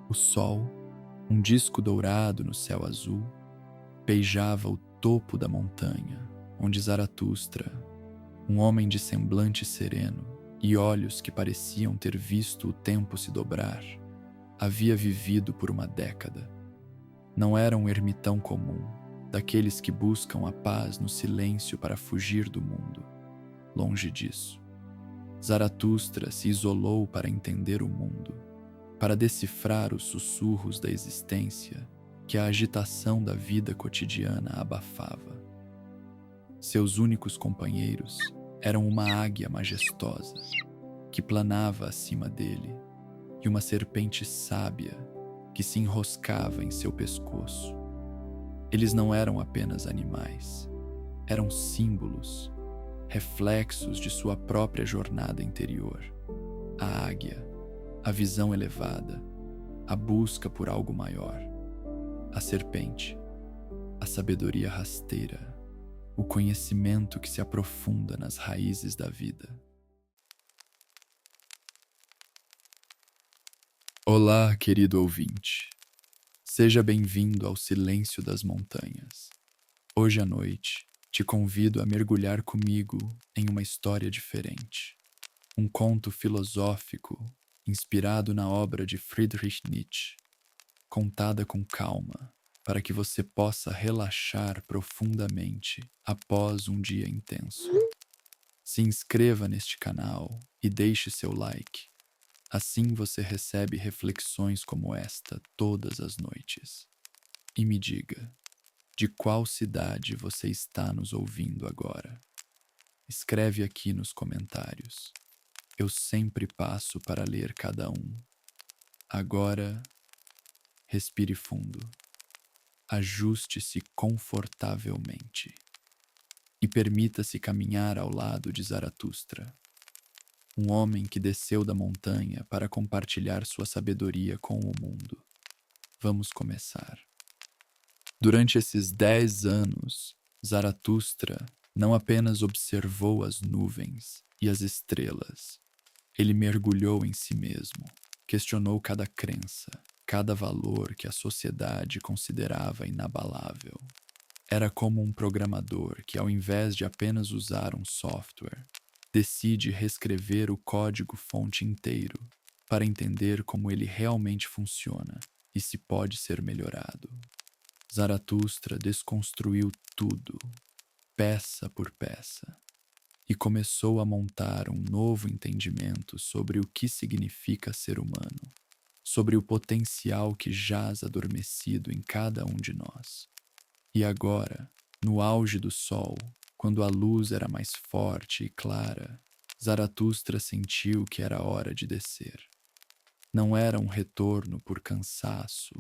O sol, um disco dourado no céu azul, beijava o topo da montanha, onde Zaratustra, um homem de semblante sereno e olhos que pareciam ter visto o tempo se dobrar, havia vivido por uma década. Não era um ermitão comum, daqueles que buscam a paz no silêncio para fugir do mundo. Longe disso. Zaratustra se isolou para entender o mundo, para decifrar os sussurros da existência que a agitação da vida cotidiana abafava. Seus únicos companheiros eram uma águia majestosa, que planava acima dele, e uma serpente sábia que se enroscava em seu pescoço. Eles não eram apenas animais, eram símbolos, reflexos de sua própria jornada interior. A águia, a visão elevada, a busca por algo maior. A serpente, a sabedoria rasteira, o conhecimento que se aprofunda nas raízes da vida. Olá, querido ouvinte. Seja bem-vindo ao Silêncio das Montanhas. Hoje à noite, te convido a mergulhar comigo em uma história diferente. Um conto filosófico inspirado na obra de Friedrich Nietzsche, contada com calma, para que você possa relaxar profundamente após um dia intenso. Se inscreva neste canal e deixe seu like. Assim você recebe reflexões como esta todas as noites. E me diga, de qual cidade você está nos ouvindo agora? Escreve aqui nos comentários. Eu sempre passo para ler cada um. Agora, respire fundo. Ajuste-se confortavelmente e permita-se caminhar ao lado de Zaratustra, um homem que desceu da montanha para compartilhar sua sabedoria com o mundo. Vamos começar. Durante esses 10 anos, Zaratustra não apenas observou as nuvens e as estrelas, ele mergulhou em si mesmo, questionou cada crença, cada valor que a sociedade considerava inabalável. Era como um programador que, ao invés de apenas usar um software, decide reescrever o código-fonte inteiro para entender como ele realmente funciona e se pode ser melhorado. Zaratustra desconstruiu tudo, peça por peça, e começou a montar um novo entendimento sobre o que significa ser humano, sobre o potencial que jaz adormecido em cada um de nós. E agora, no auge do sol, quando a luz era mais forte e clara, Zaratustra sentiu que era hora de descer. Não era um retorno por cansaço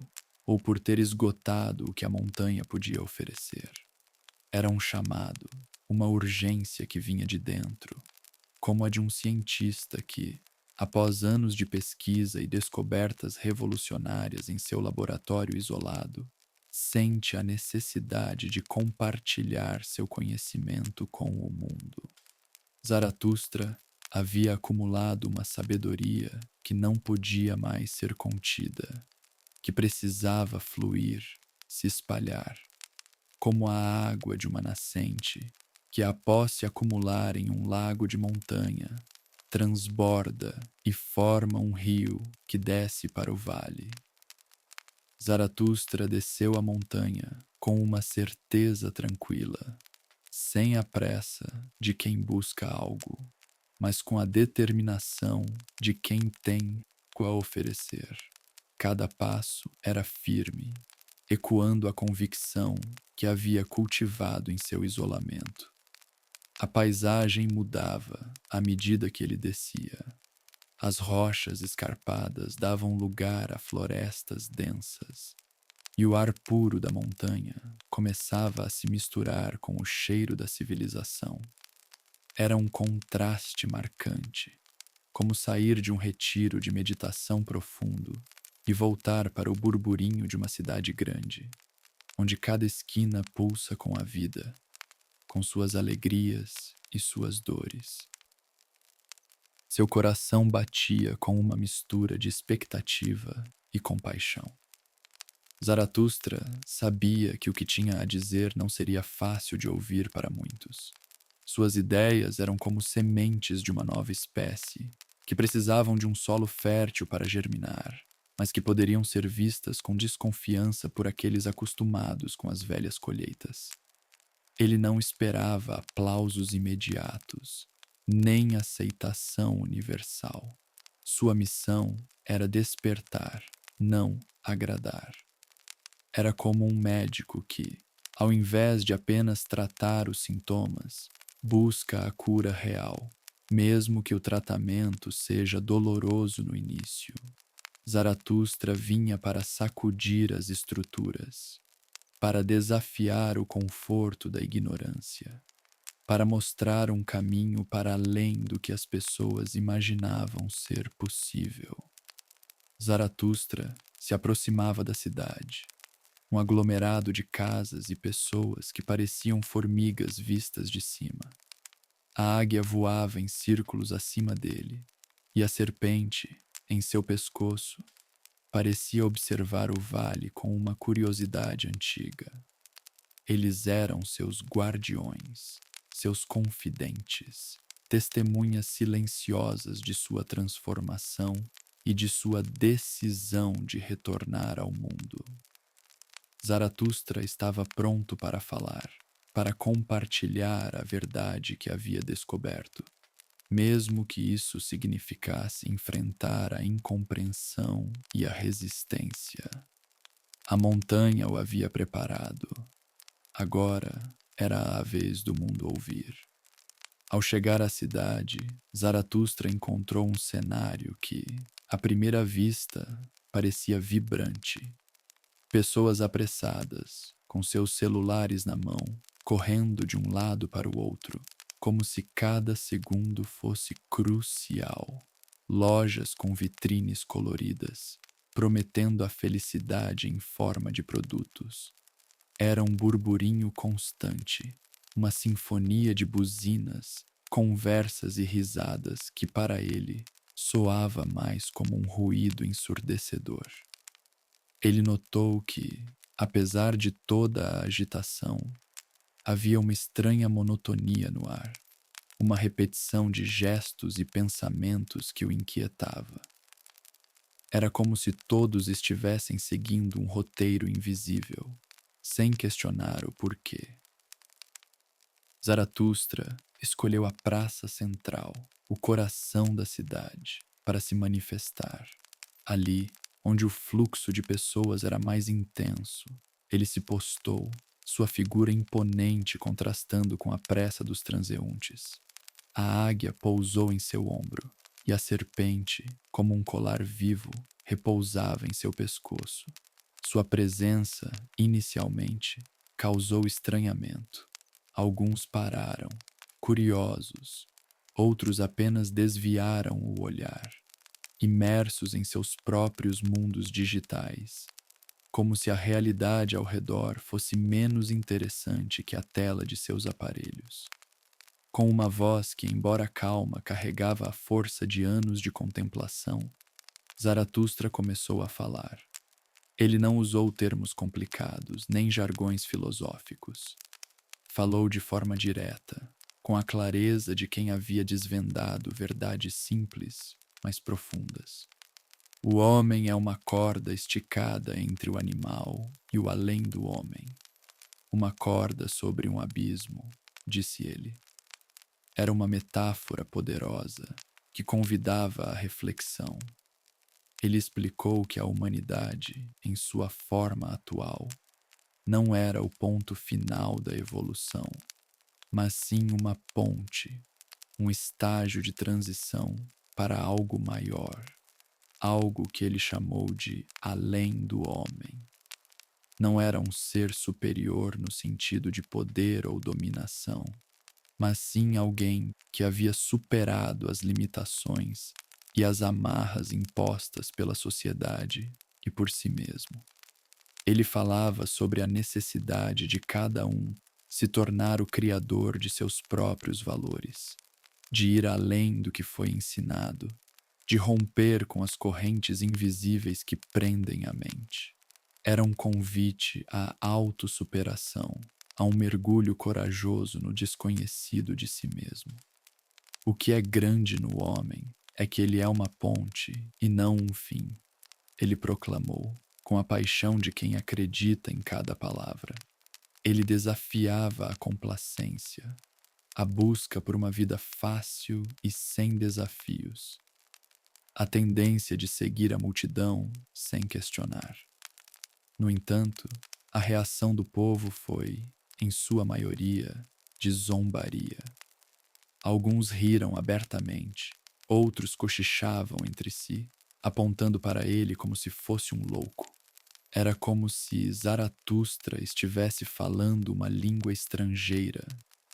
ou por ter esgotado o que a montanha podia oferecer. Era um chamado, uma urgência que vinha de dentro, como a de um cientista que, após anos de pesquisa e descobertas revolucionárias em seu laboratório isolado, sente a necessidade de compartilhar seu conhecimento com o mundo. Zaratustra havia acumulado uma sabedoria que não podia mais ser contida, que precisava fluir, se espalhar, como a água de uma nascente que, após se acumular em um lago de montanha, transborda e forma um rio que desce para o vale. Zaratustra desceu a montanha com uma certeza tranquila, sem a pressa de quem busca algo, mas com a determinação de quem tem algo a oferecer. Cada passo era firme, ecoando a convicção que havia cultivado em seu isolamento. A paisagem mudava à medida que ele descia. As rochas escarpadas davam lugar a florestas densas, e o ar puro da montanha começava a se misturar com o cheiro da civilização. Era um contraste marcante, como sair de um retiro de meditação profundo e voltar para o burburinho de uma cidade grande, onde cada esquina pulsa com a vida, com suas alegrias e suas dores. Seu coração batia com uma mistura de expectativa e compaixão. Zaratustra sabia que o que tinha a dizer não seria fácil de ouvir para muitos. Suas ideias eram como sementes de uma nova espécie, que precisavam de um solo fértil para germinar, mas que poderiam ser vistas com desconfiança por aqueles acostumados com as velhas colheitas. Ele não esperava aplausos imediatos, nem aceitação universal. Sua missão era despertar, não agradar. Era como um médico que, ao invés de apenas tratar os sintomas, busca a cura real, mesmo que o tratamento seja doloroso no início. Zaratustra vinha para sacudir as estruturas, para desafiar o conforto da ignorância, para mostrar um caminho para além do que as pessoas imaginavam ser possível. Zaratustra se aproximava da cidade, um aglomerado de casas e pessoas que pareciam formigas vistas de cima. A águia voava em círculos acima dele, e a serpente, em seu pescoço, parecia observar o vale com uma curiosidade antiga. Eles eram seus guardiões, seus confidentes, testemunhas silenciosas de sua transformação e de sua decisão de retornar ao mundo. Zaratustra estava pronto para falar, para compartilhar a verdade que havia descoberto, mesmo que isso significasse enfrentar a incompreensão e a resistência. A montanha o havia preparado. Agora era a vez do mundo ouvir. Ao chegar à cidade, Zaratustra encontrou um cenário que, à primeira vista, parecia vibrante. Pessoas apressadas, com seus celulares na mão, correndo de um lado para o outro, como se cada segundo fosse crucial. Lojas com vitrines coloridas, prometendo a felicidade em forma de produtos. Era um burburinho constante, uma sinfonia de buzinas, conversas e risadas que para ele soava mais como um ruído ensurdecedor. Ele notou que, apesar de toda a agitação, havia uma estranha monotonia no ar, uma repetição de gestos e pensamentos que o inquietava. Era como se todos estivessem seguindo um roteiro invisível, sem questionar o porquê. Zaratustra escolheu a praça central, o coração da cidade, para se manifestar. Ali, onde o fluxo de pessoas era mais intenso, ele se postou, sua figura imponente contrastando com a pressa dos transeuntes. A águia pousou em seu ombro, e a serpente, como um colar vivo, repousava em seu pescoço. Sua presença, inicialmente, causou estranhamento. Alguns pararam, curiosos, outros apenas desviaram o olhar, imersos em seus próprios mundos digitais, como se a realidade ao redor fosse menos interessante que a tela de seus aparelhos. Com uma voz que, embora calma, carregava a força de anos de contemplação, Zaratustra começou a falar. Ele não usou termos complicados, nem jargões filosóficos. Falou de forma direta, com a clareza de quem havia desvendado verdades simples, mas profundas. O homem é uma corda esticada entre o animal e o além do homem. Uma corda sobre um abismo, disse ele. Era uma metáfora poderosa que convidava à reflexão. Ele explicou que a humanidade, em sua forma atual, não era o ponto final da evolução, mas sim uma ponte, um estágio de transição para algo maior, algo que ele chamou de além do homem. Não era um ser superior no sentido de poder ou dominação, mas sim alguém que havia superado as limitações e as amarras impostas pela sociedade e por si mesmo. Ele falava sobre a necessidade de cada um se tornar o criador de seus próprios valores, de ir além do que foi ensinado, de romper com as correntes invisíveis que prendem a mente. Era um convite à autossuperação, a um mergulho corajoso no desconhecido de si mesmo. O que é grande no homem é que ele é uma ponte e não um fim, ele proclamou, com a paixão de quem acredita em cada palavra. Ele desafiava a complacência, a busca por uma vida fácil e sem desafios, a tendência de seguir a multidão sem questionar. No entanto, a reação do povo foi, em sua maioria, de zombaria. Alguns riram abertamente, outros cochichavam entre si, apontando para ele como se fosse um louco. Era como se Zaratustra estivesse falando uma língua estrangeira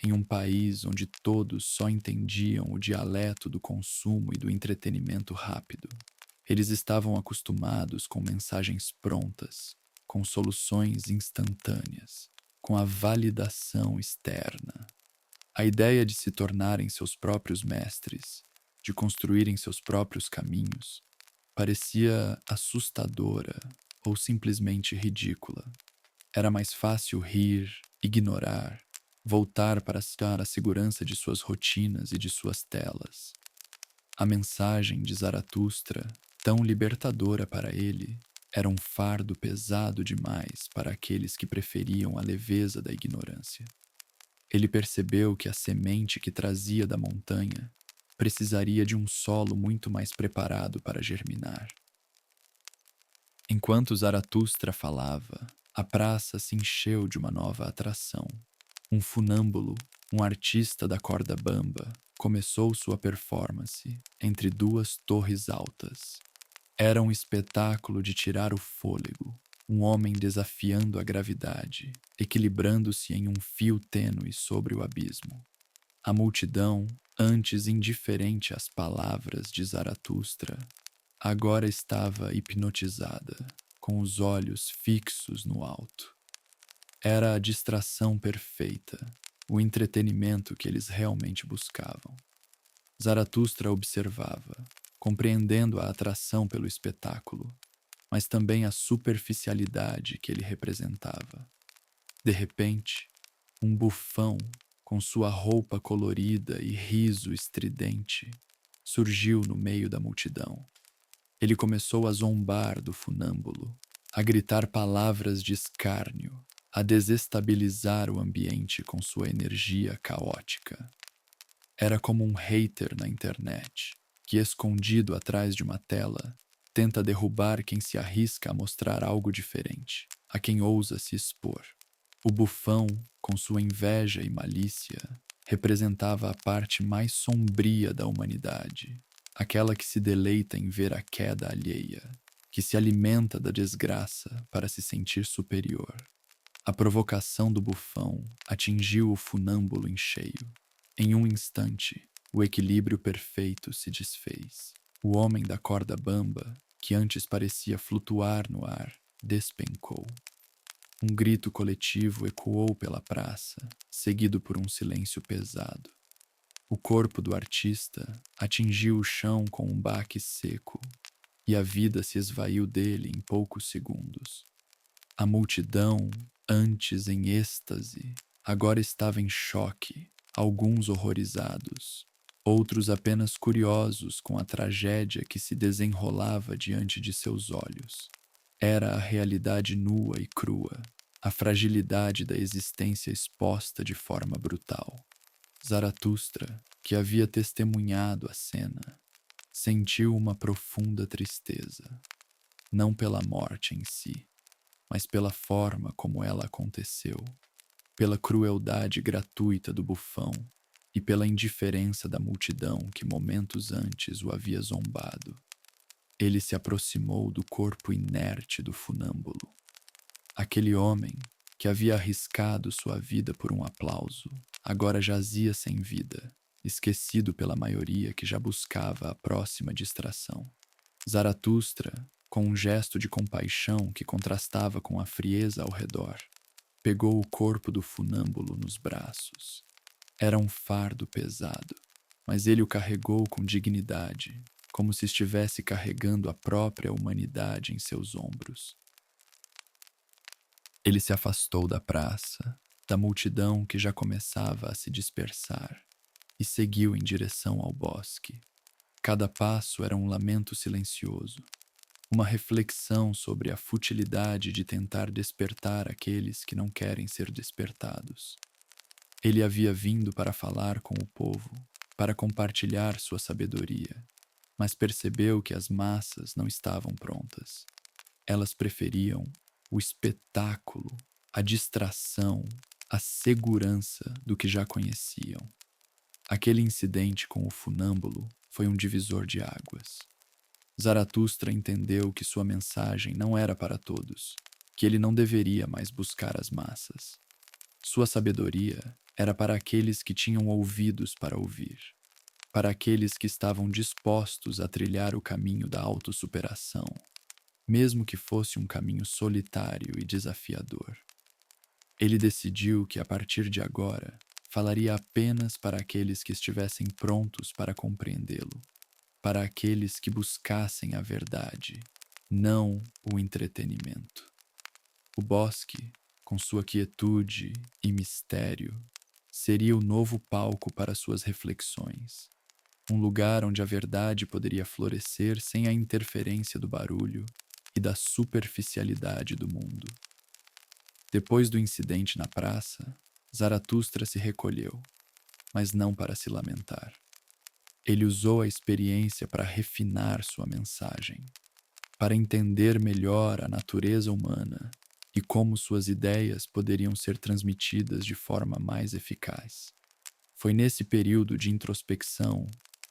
em um país onde todos só entendiam o dialeto do consumo e do entretenimento rápido. Eles estavam acostumados com mensagens prontas, com soluções instantâneas, com a validação externa. A ideia de se tornarem seus próprios mestres, de construírem seus próprios caminhos, parecia assustadora ou simplesmente ridícula. Era mais fácil rir, ignorar, voltar para a segurança de suas rotinas e de suas telas. A mensagem de Zaratustra, tão libertadora para ele, era um fardo pesado demais para aqueles que preferiam a leveza da ignorância. Ele percebeu que a semente que trazia da montanha precisaria de um solo muito mais preparado para germinar. Enquanto Zaratustra falava, a praça se encheu de uma nova atração. Um funâmbulo, um artista da corda bamba, começou sua performance entre duas torres altas. Era um espetáculo de tirar o fôlego, um homem desafiando a gravidade, equilibrando-se em um fio tênue sobre o abismo. A multidão, antes indiferente às palavras de Zaratustra, agora estava hipnotizada, com os olhos fixos no alto. Era a distração perfeita, o entretenimento que eles realmente buscavam. Zaratustra observava, compreendendo a atração pelo espetáculo, mas também a superficialidade que ele representava. De repente, um bufão, com sua roupa colorida e riso estridente, surgiu no meio da multidão. Ele começou a zombar do funâmbulo, a gritar palavras de escárnio, a desestabilizar o ambiente com sua energia caótica. Era como um hater na internet, que, escondido atrás de uma tela, tenta derrubar quem se arrisca a mostrar algo diferente, a quem ousa se expor. O bufão, com sua inveja e malícia, representava a parte mais sombria da humanidade, aquela que se deleita em ver a queda alheia, que se alimenta da desgraça para se sentir superior. A provocação do bufão atingiu o funâmbulo em cheio. Em um instante, o equilíbrio perfeito se desfez. O homem da corda bamba, que antes parecia flutuar no ar, despencou. Um grito coletivo ecoou pela praça, seguido por um silêncio pesado. O corpo do artista atingiu o chão com um baque seco, e a vida se esvaiu dele em poucos segundos. A multidão, antes em êxtase, agora estava em choque, alguns horrorizados, outros apenas curiosos com a tragédia que se desenrolava diante de seus olhos. Era a realidade nua e crua, a fragilidade da existência exposta de forma brutal. Zaratustra, que havia testemunhado a cena, sentiu uma profunda tristeza, não pela morte em si, mas pela forma como ela aconteceu, pela crueldade gratuita do bufão e pela indiferença da multidão que momentos antes o havia zombado. Ele se aproximou do corpo inerte do funâmbulo. Aquele homem, que havia arriscado sua vida por um aplauso, agora jazia sem vida, esquecido pela maioria que já buscava a próxima distração. Zaratustra, com um gesto de compaixão que contrastava com a frieza ao redor, pegou o corpo do funâmbulo nos braços. Era um fardo pesado, mas ele o carregou com dignidade, como se estivesse carregando a própria humanidade em seus ombros. Ele se afastou da praça, da multidão que já começava a se dispersar, e seguiu em direção ao bosque. Cada passo era um lamento silencioso, uma reflexão sobre a futilidade de tentar despertar aqueles que não querem ser despertados. Ele havia vindo para falar com o povo, para compartilhar sua sabedoria, mas percebeu que as massas não estavam prontas. Elas preferiam o espetáculo, a distração, a segurança do que já conheciam. Aquele incidente com o funâmbulo foi um divisor de águas. Zaratustra entendeu que sua mensagem não era para todos, que ele não deveria mais buscar as massas. Sua sabedoria era para aqueles que tinham ouvidos para ouvir, para aqueles que estavam dispostos a trilhar o caminho da autossuperação, mesmo que fosse um caminho solitário e desafiador. Ele decidiu que, a partir de agora, falaria apenas para aqueles que estivessem prontos para compreendê-lo, para aqueles que buscassem a verdade, não o entretenimento. O bosque, com sua quietude e mistério, seria o novo palco para suas reflexões, um lugar onde a verdade poderia florescer sem a interferência do barulho e da superficialidade do mundo. Depois do incidente na praça, Zaratustra se recolheu, mas não para se lamentar. Ele usou a experiência para refinar sua mensagem, para entender melhor a natureza humana e como suas ideias poderiam ser transmitidas de forma mais eficaz. Foi nesse período de introspecção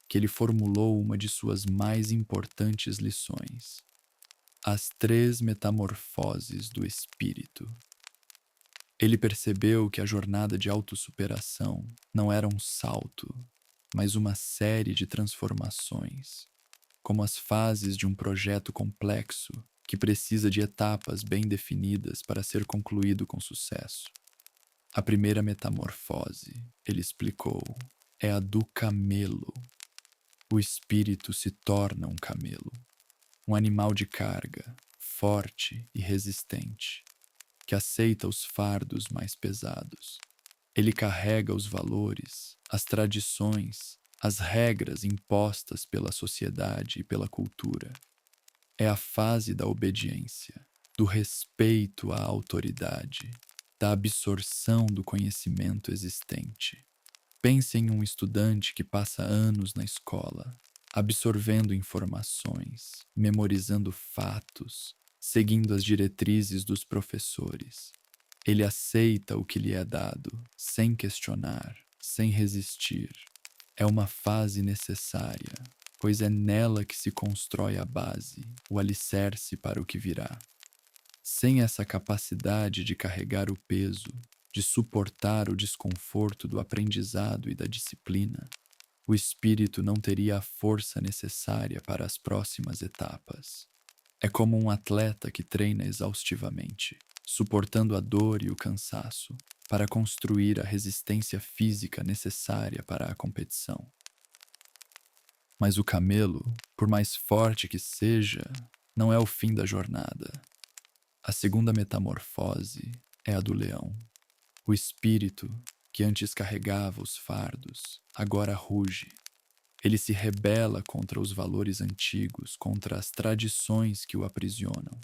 que ele formulou uma de suas mais importantes lições: as 3 metamorfoses do espírito. Ele percebeu que a jornada de autossuperação não era um salto, mas uma série de transformações, como as fases de um projeto complexo que precisa de etapas bem definidas para ser concluído com sucesso. A primeira metamorfose, ele explicou, é a do camelo. O espírito se torna um camelo, um animal de carga, forte e resistente, que aceita os fardos mais pesados. Ele carrega os valores, as tradições, as regras impostas pela sociedade e pela cultura. É a fase da obediência, do respeito à autoridade, da absorção do conhecimento existente. Pense em um estudante que passa anos na escola, absorvendo informações, memorizando fatos, seguindo as diretrizes dos professores. Ele aceita o que lhe é dado, sem questionar, sem resistir. É uma fase necessária, pois é nela que se constrói a base, o alicerce para o que virá. Sem essa capacidade de carregar o peso, de suportar o desconforto do aprendizado e da disciplina, o espírito não teria a força necessária para as próximas etapas. É como um atleta que treina exaustivamente, suportando a dor e o cansaço, para construir a resistência física necessária para a competição. Mas o camelo, por mais forte que seja, não é o fim da jornada. A segunda metamorfose é a do leão. O espírito, que antes carregava os fardos, agora ruge. Ele se rebela contra os valores antigos, contra as tradições que o aprisionam,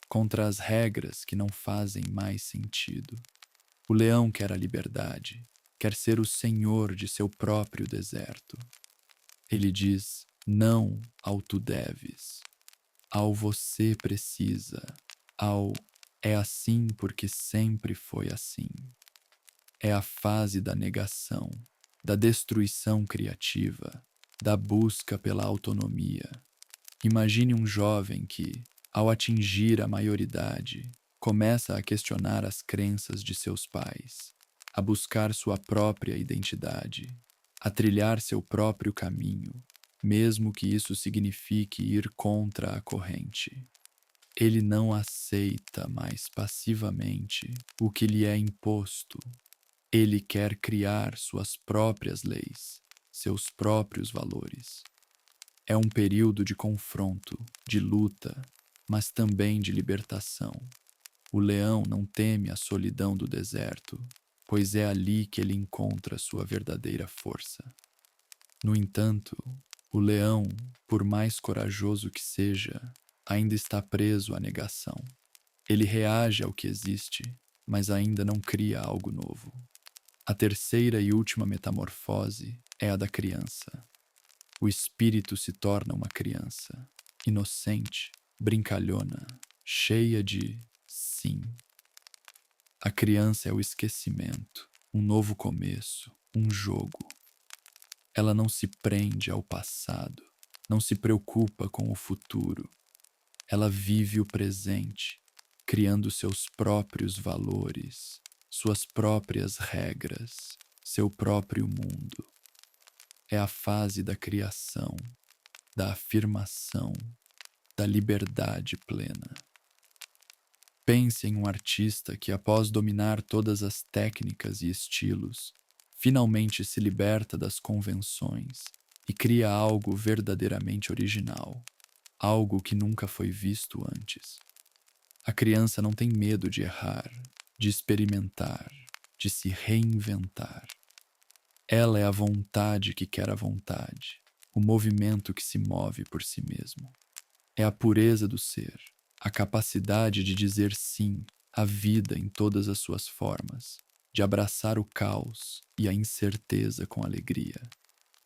contra as regras que não fazem mais sentido. O leão quer a liberdade, quer ser o senhor de seu próprio deserto. Ele diz não ao tu deves, ao você precisa, ao é assim porque sempre foi assim. É a fase da negação, da destruição criativa, da busca pela autonomia. Imagine um jovem que, ao atingir a maioridade, começa a questionar as crenças de seus pais, a buscar sua própria identidade, a trilhar seu próprio caminho, mesmo que isso signifique ir contra a corrente. Ele não aceita mais passivamente o que lhe é imposto. Ele quer criar suas próprias leis, seus próprios valores. É um período de confronto, de luta, mas também de libertação. O leão não teme a solidão do deserto, pois é ali que ele encontra sua verdadeira força. No entanto, o leão, por mais corajoso que seja, ainda está preso à negação. Ele reage ao que existe, mas ainda não cria algo novo. A terceira e última metamorfose é a da criança. O espírito se torna uma criança, inocente, brincalhona, cheia de sim. A criança é o esquecimento, um novo começo, um jogo. Ela não se prende ao passado, não se preocupa com o futuro. Ela vive o presente, criando seus próprios valores, suas próprias regras, seu próprio mundo. É a fase da criação, da afirmação, da liberdade plena. Pense em um artista que, após dominar todas as técnicas e estilos, finalmente se liberta das convenções e cria algo verdadeiramente original, algo que nunca foi visto antes. A criança não tem medo de errar, de experimentar, de se reinventar. Ela é a vontade que quer a vontade, o movimento que se move por si mesmo. É a pureza do ser, a capacidade de dizer sim à vida em todas as suas formas, de abraçar o caos e a incerteza com alegria.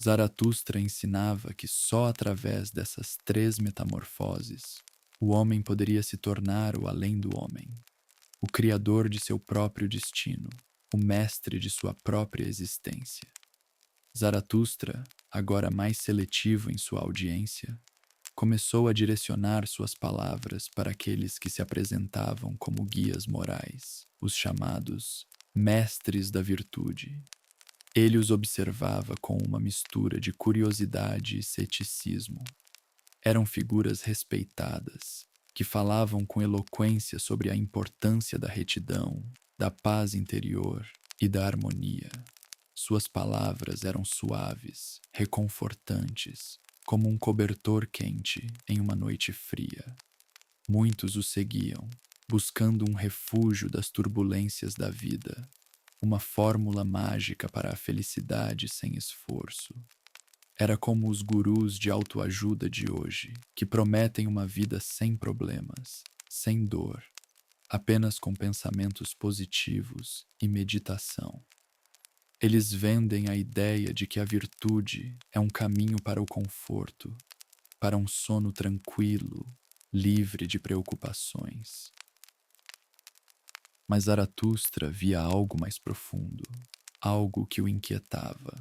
Zaratustra ensinava que só através dessas três metamorfoses o homem poderia se tornar o além do homem, o criador de seu próprio destino, o mestre de sua própria existência. Zaratustra, agora mais seletivo em sua audiência, começou a direcionar suas palavras para aqueles que se apresentavam como guias morais, os chamados mestres da virtude. Ele os observava com uma mistura de curiosidade e ceticismo. Eram figuras respeitadas, que falavam com eloquência sobre a importância da retidão, da paz interior e da harmonia. Suas palavras eram suaves, reconfortantes, como um cobertor quente em uma noite fria. Muitos o seguiam, buscando um refúgio das turbulências da vida, uma fórmula mágica para a felicidade sem esforço. Era como os gurus de autoajuda de hoje, que prometem uma vida sem problemas, sem dor, apenas com pensamentos positivos e meditação. Eles vendem a ideia de que a virtude é um caminho para o conforto, para um sono tranquilo, livre de preocupações. Mas Zaratustra via algo mais profundo, algo que o inquietava.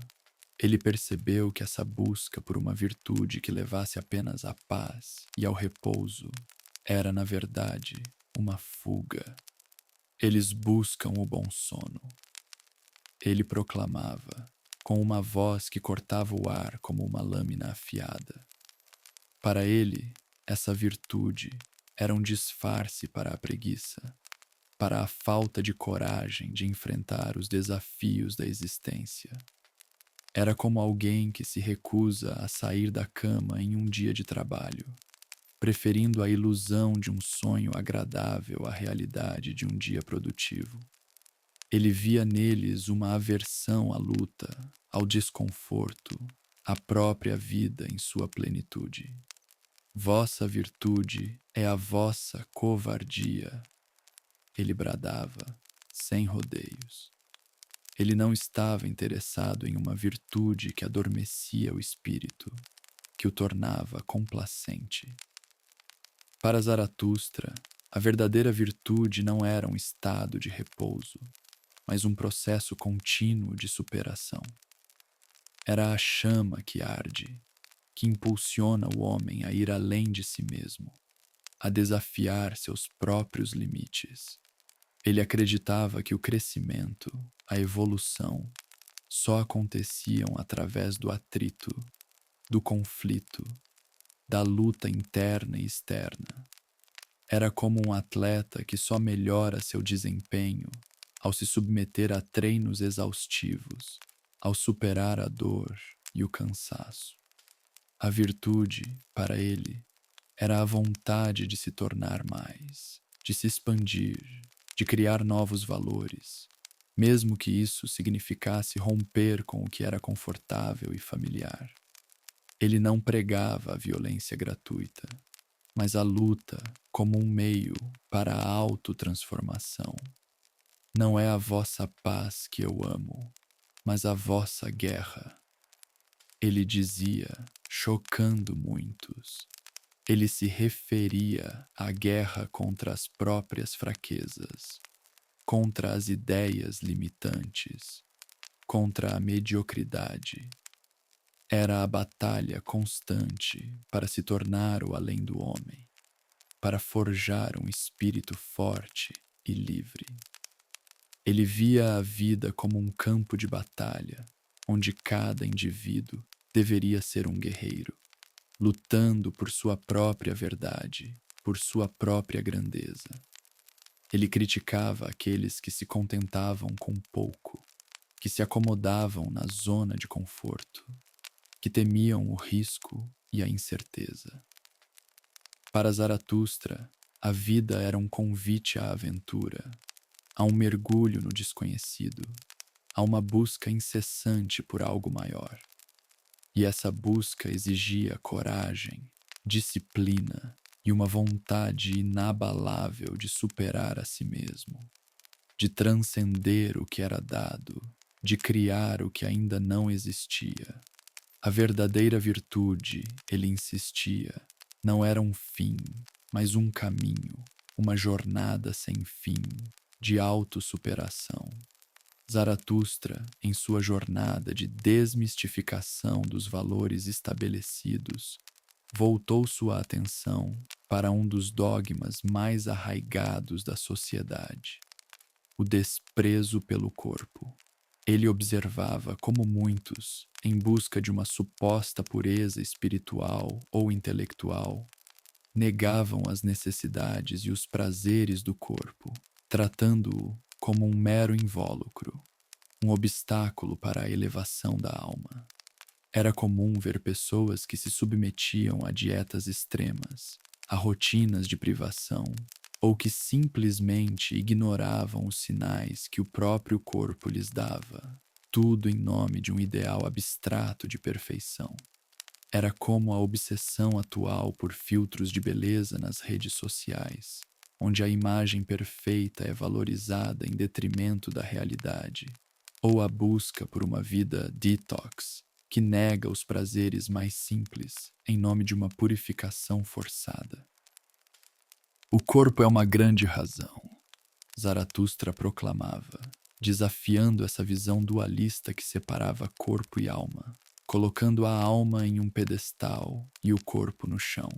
Ele percebeu que essa busca por uma virtude que levasse apenas à paz e ao repouso era, na verdade, uma fuga. Eles buscam o bom sono. Ele proclamava, com uma voz que cortava o ar como uma lâmina afiada. Para ele, essa virtude era um disfarce para a preguiça, para a falta de coragem de enfrentar os desafios da existência. Era como alguém que se recusa a sair da cama em um dia de trabalho, preferindo a ilusão de um sonho agradável à realidade de um dia produtivo. Ele via neles uma aversão à luta, ao desconforto, à própria vida em sua plenitude. Vossa virtude é a vossa covardia, ele bradava, sem rodeios. Ele não estava interessado em uma virtude que adormecia o espírito, que o tornava complacente. Para Zaratustra, a verdadeira virtude não era um estado de repouso, mas um processo contínuo de superação. Era a chama que arde, que impulsiona o homem a ir além de si mesmo, a desafiar seus próprios limites. Ele acreditava que o crescimento, a evolução, só aconteciam através do atrito, do conflito, da luta interna e externa. Era como um atleta que só melhora seu desempenho ao se submeter a treinos exaustivos, ao superar a dor e o cansaço. A virtude, para ele, era a vontade de se tornar mais, de se expandir, de criar novos valores, mesmo que isso significasse romper com o que era confortável e familiar. Ele não pregava a violência gratuita, mas a luta como um meio para a autotransformação. Não é a vossa paz que eu amo, mas a vossa guerra. Ele dizia, chocando muitos. Ele se referia à guerra contra as próprias fraquezas, contra as ideias limitantes, contra a mediocridade. Era a batalha constante para se tornar o além do homem, para forjar um espírito forte e livre. Ele via a vida como um campo de batalha, onde cada indivíduo deveria ser um guerreiro, lutando por sua própria verdade, por sua própria grandeza. Ele criticava aqueles que se contentavam com pouco, que se acomodavam na zona de conforto, que temiam o risco e a incerteza. Para Zaratustra, a vida era um convite à aventura, a um mergulho no desconhecido, a uma busca incessante por algo maior. E essa busca exigia coragem, disciplina e uma vontade inabalável de superar a si mesmo, de transcender o que era dado, de criar o que ainda não existia. A verdadeira virtude, ele insistia, não era um fim, mas um caminho, uma jornada sem fim, de autossuperação. Zaratustra, em sua jornada de desmistificação dos valores estabelecidos, voltou sua atenção para um dos dogmas mais arraigados da sociedade, o desprezo pelo corpo. Ele observava como muitos, em busca de uma suposta pureza espiritual ou intelectual, negavam as necessidades e os prazeres do corpo, tratando-o como um mero invólucro, um obstáculo para a elevação da alma. Era comum ver pessoas que se submetiam a dietas extremas, a rotinas de privação, ou que simplesmente ignoravam os sinais que o próprio corpo lhes dava, tudo em nome de um ideal abstrato de perfeição. Era como a obsessão atual por filtros de beleza nas redes sociais, onde a imagem perfeita é valorizada em detrimento da realidade, ou a busca por uma vida detox, que nega os prazeres mais simples em nome de uma purificação forçada. O corpo é uma grande razão, Zaratustra proclamava, desafiando essa visão dualista que separava corpo e alma, colocando a alma em um pedestal e o corpo no chão.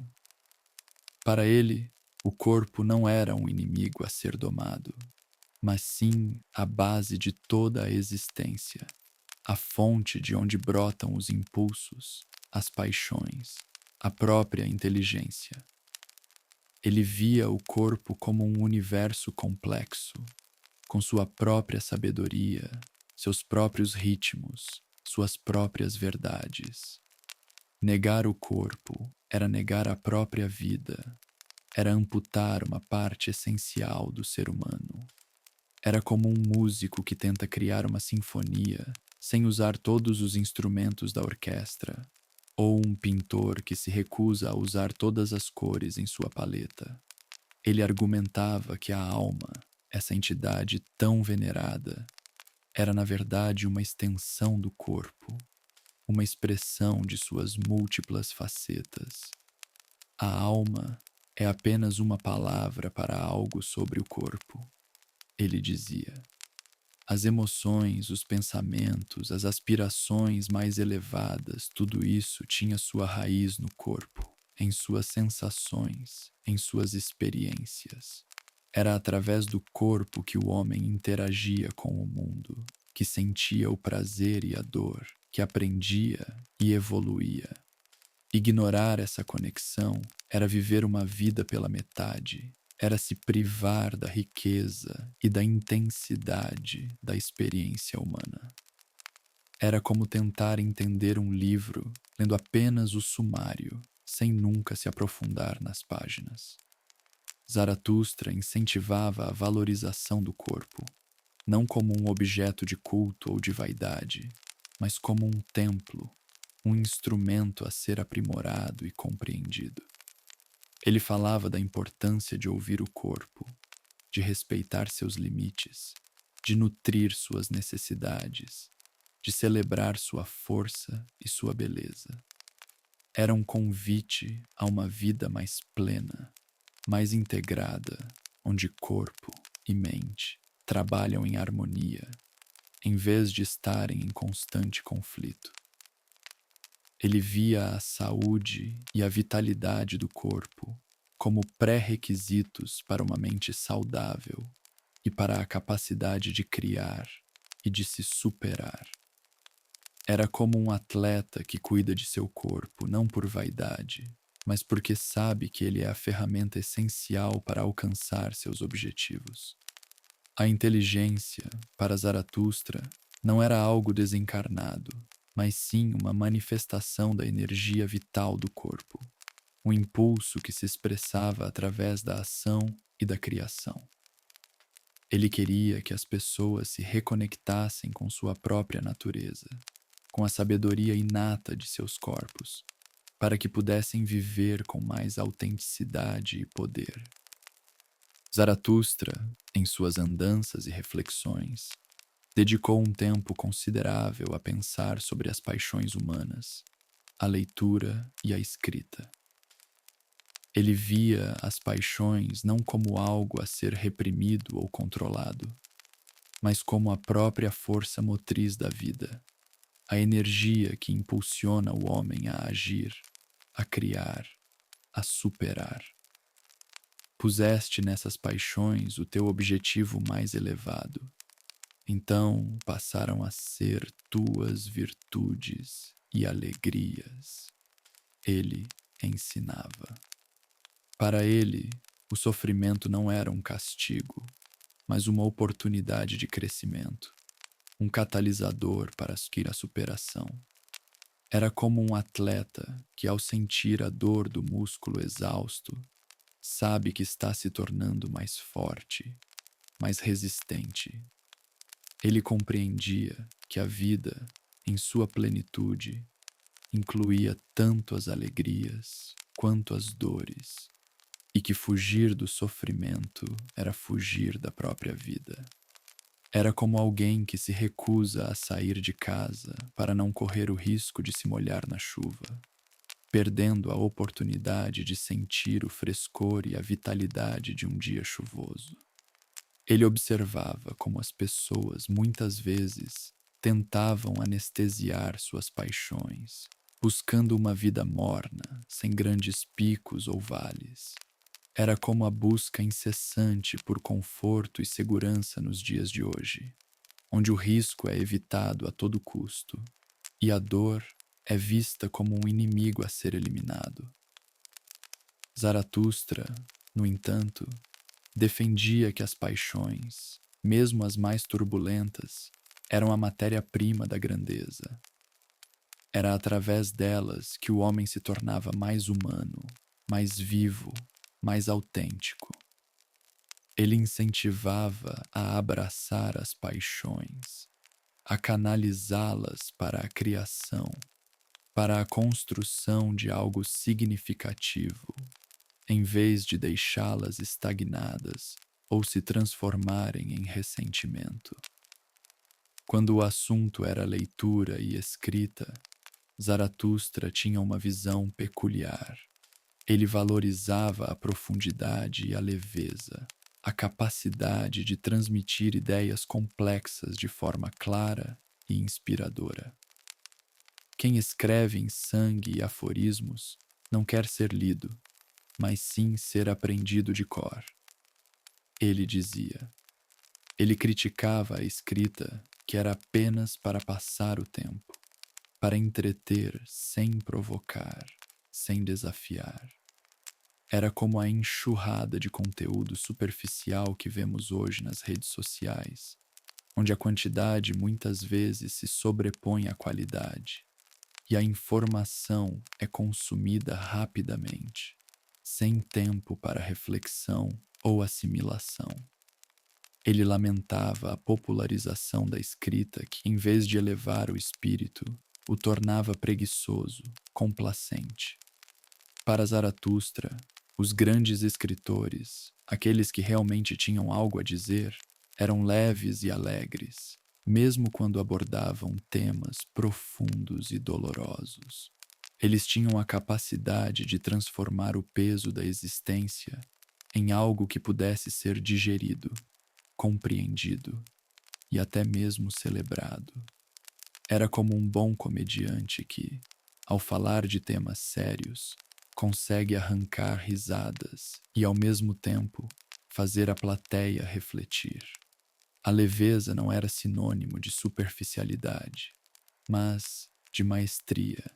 Para ele, o corpo não era um inimigo a ser domado, mas sim a base de toda a existência, a fonte de onde brotam os impulsos, as paixões, a própria inteligência. Ele via o corpo como um universo complexo, com sua própria sabedoria, seus próprios ritmos, suas próprias verdades. Negar o corpo era negar a própria vida, era amputar uma parte essencial do ser humano. Era como um músico que tenta criar uma sinfonia sem usar todos os instrumentos da orquestra, ou um pintor que se recusa a usar todas as cores em sua paleta. Ele argumentava que a alma, essa entidade tão venerada, era na verdade uma extensão do corpo, uma expressão de suas múltiplas facetas. A alma é apenas uma palavra para algo sobre o corpo, ele dizia. As emoções, os pensamentos, as aspirações mais elevadas, tudo isso tinha sua raiz no corpo, em suas sensações, em suas experiências. Era através do corpo que o homem interagia com o mundo, que sentia o prazer e a dor, que aprendia e evoluía. Ignorar essa conexão era viver uma vida pela metade, era se privar da riqueza e da intensidade da experiência humana. Era como tentar entender um livro lendo apenas o sumário, sem nunca se aprofundar nas páginas. Zaratustra incentivava a valorização do corpo, não como um objeto de culto ou de vaidade, mas como um templo, um instrumento a ser aprimorado e compreendido. Ele falava da importância de ouvir o corpo, de respeitar seus limites, de nutrir suas necessidades, de celebrar sua força e sua beleza. Era um convite a uma vida mais plena, mais integrada, onde corpo e mente trabalham em harmonia, em vez de estarem em constante conflito. Ele via a saúde e a vitalidade do corpo como pré-requisitos para uma mente saudável e para a capacidade de criar e de se superar. Era como um atleta que cuida de seu corpo não por vaidade, mas porque sabe que ele é a ferramenta essencial para alcançar seus objetivos. A inteligência, para Zaratustra, não era algo desencarnado, mas sim uma manifestação da energia vital do corpo, um impulso que se expressava através da ação e da criação. Ele queria que as pessoas se reconectassem com sua própria natureza, com a sabedoria inata de seus corpos, para que pudessem viver com mais autenticidade e poder. Zaratustra, em suas andanças e reflexões, dedicou um tempo considerável a pensar sobre as paixões humanas, a leitura e a escrita. Ele via as paixões não como algo a ser reprimido ou controlado, mas como a própria força motriz da vida, a energia que impulsiona o homem a agir, a criar, a superar. Puseste nessas paixões o teu objetivo mais elevado. Então passaram a ser tuas virtudes e alegrias. Ele ensinava. Para ele, o sofrimento não era um castigo, mas uma oportunidade de crescimento, um catalisador para a superação. Era como um atleta que, ao sentir a dor do músculo exausto, sabe que está se tornando mais forte, mais resistente. Ele compreendia que a vida, em sua plenitude, incluía tanto as alegrias quanto as dores, e que fugir do sofrimento era fugir da própria vida. Era como alguém que se recusa a sair de casa para não correr o risco de se molhar na chuva, perdendo a oportunidade de sentir o frescor e a vitalidade de um dia chuvoso. Ele observava como as pessoas, muitas vezes, tentavam anestesiar suas paixões, buscando uma vida morna, sem grandes picos ou vales. Era como a busca incessante por conforto e segurança nos dias de hoje, onde o risco é evitado a todo custo e a dor é vista como um inimigo a ser eliminado. Zaratustra, no entanto, defendia que as paixões, mesmo as mais turbulentas, eram a matéria-prima da grandeza. Era através delas que o homem se tornava mais humano, mais vivo, mais autêntico. Ele incentivava a abraçar as paixões, a canalizá-las para a criação, para a construção de algo significativo, em vez de deixá-las estagnadas ou se transformarem em ressentimento. Quando o assunto era leitura e escrita, Zaratustra tinha uma visão peculiar. Ele valorizava a profundidade e a leveza, a capacidade de transmitir ideias complexas de forma clara e inspiradora. Quem escreve em sangue e aforismos não quer ser lido, mas sim ser aprendido de cor. Ele dizia. Ele criticava a escrita que era apenas para passar o tempo, para entreter sem provocar, sem desafiar. Era como a enxurrada de conteúdo superficial que vemos hoje nas redes sociais, onde a quantidade muitas vezes se sobrepõe à qualidade e a informação é consumida rapidamente, sem tempo para reflexão ou assimilação. Ele lamentava a popularização da escrita que, em vez de elevar o espírito, o tornava preguiçoso, complacente. Para Zaratustra, os grandes escritores, aqueles que realmente tinham algo a dizer, eram leves e alegres, mesmo quando abordavam temas profundos e dolorosos. Eles tinham a capacidade de transformar o peso da existência em algo que pudesse ser digerido, compreendido e até mesmo celebrado. Era como um bom comediante que, ao falar de temas sérios, consegue arrancar risadas e, ao mesmo tempo, fazer a plateia refletir. A leveza não era sinônimo de superficialidade, mas de maestria,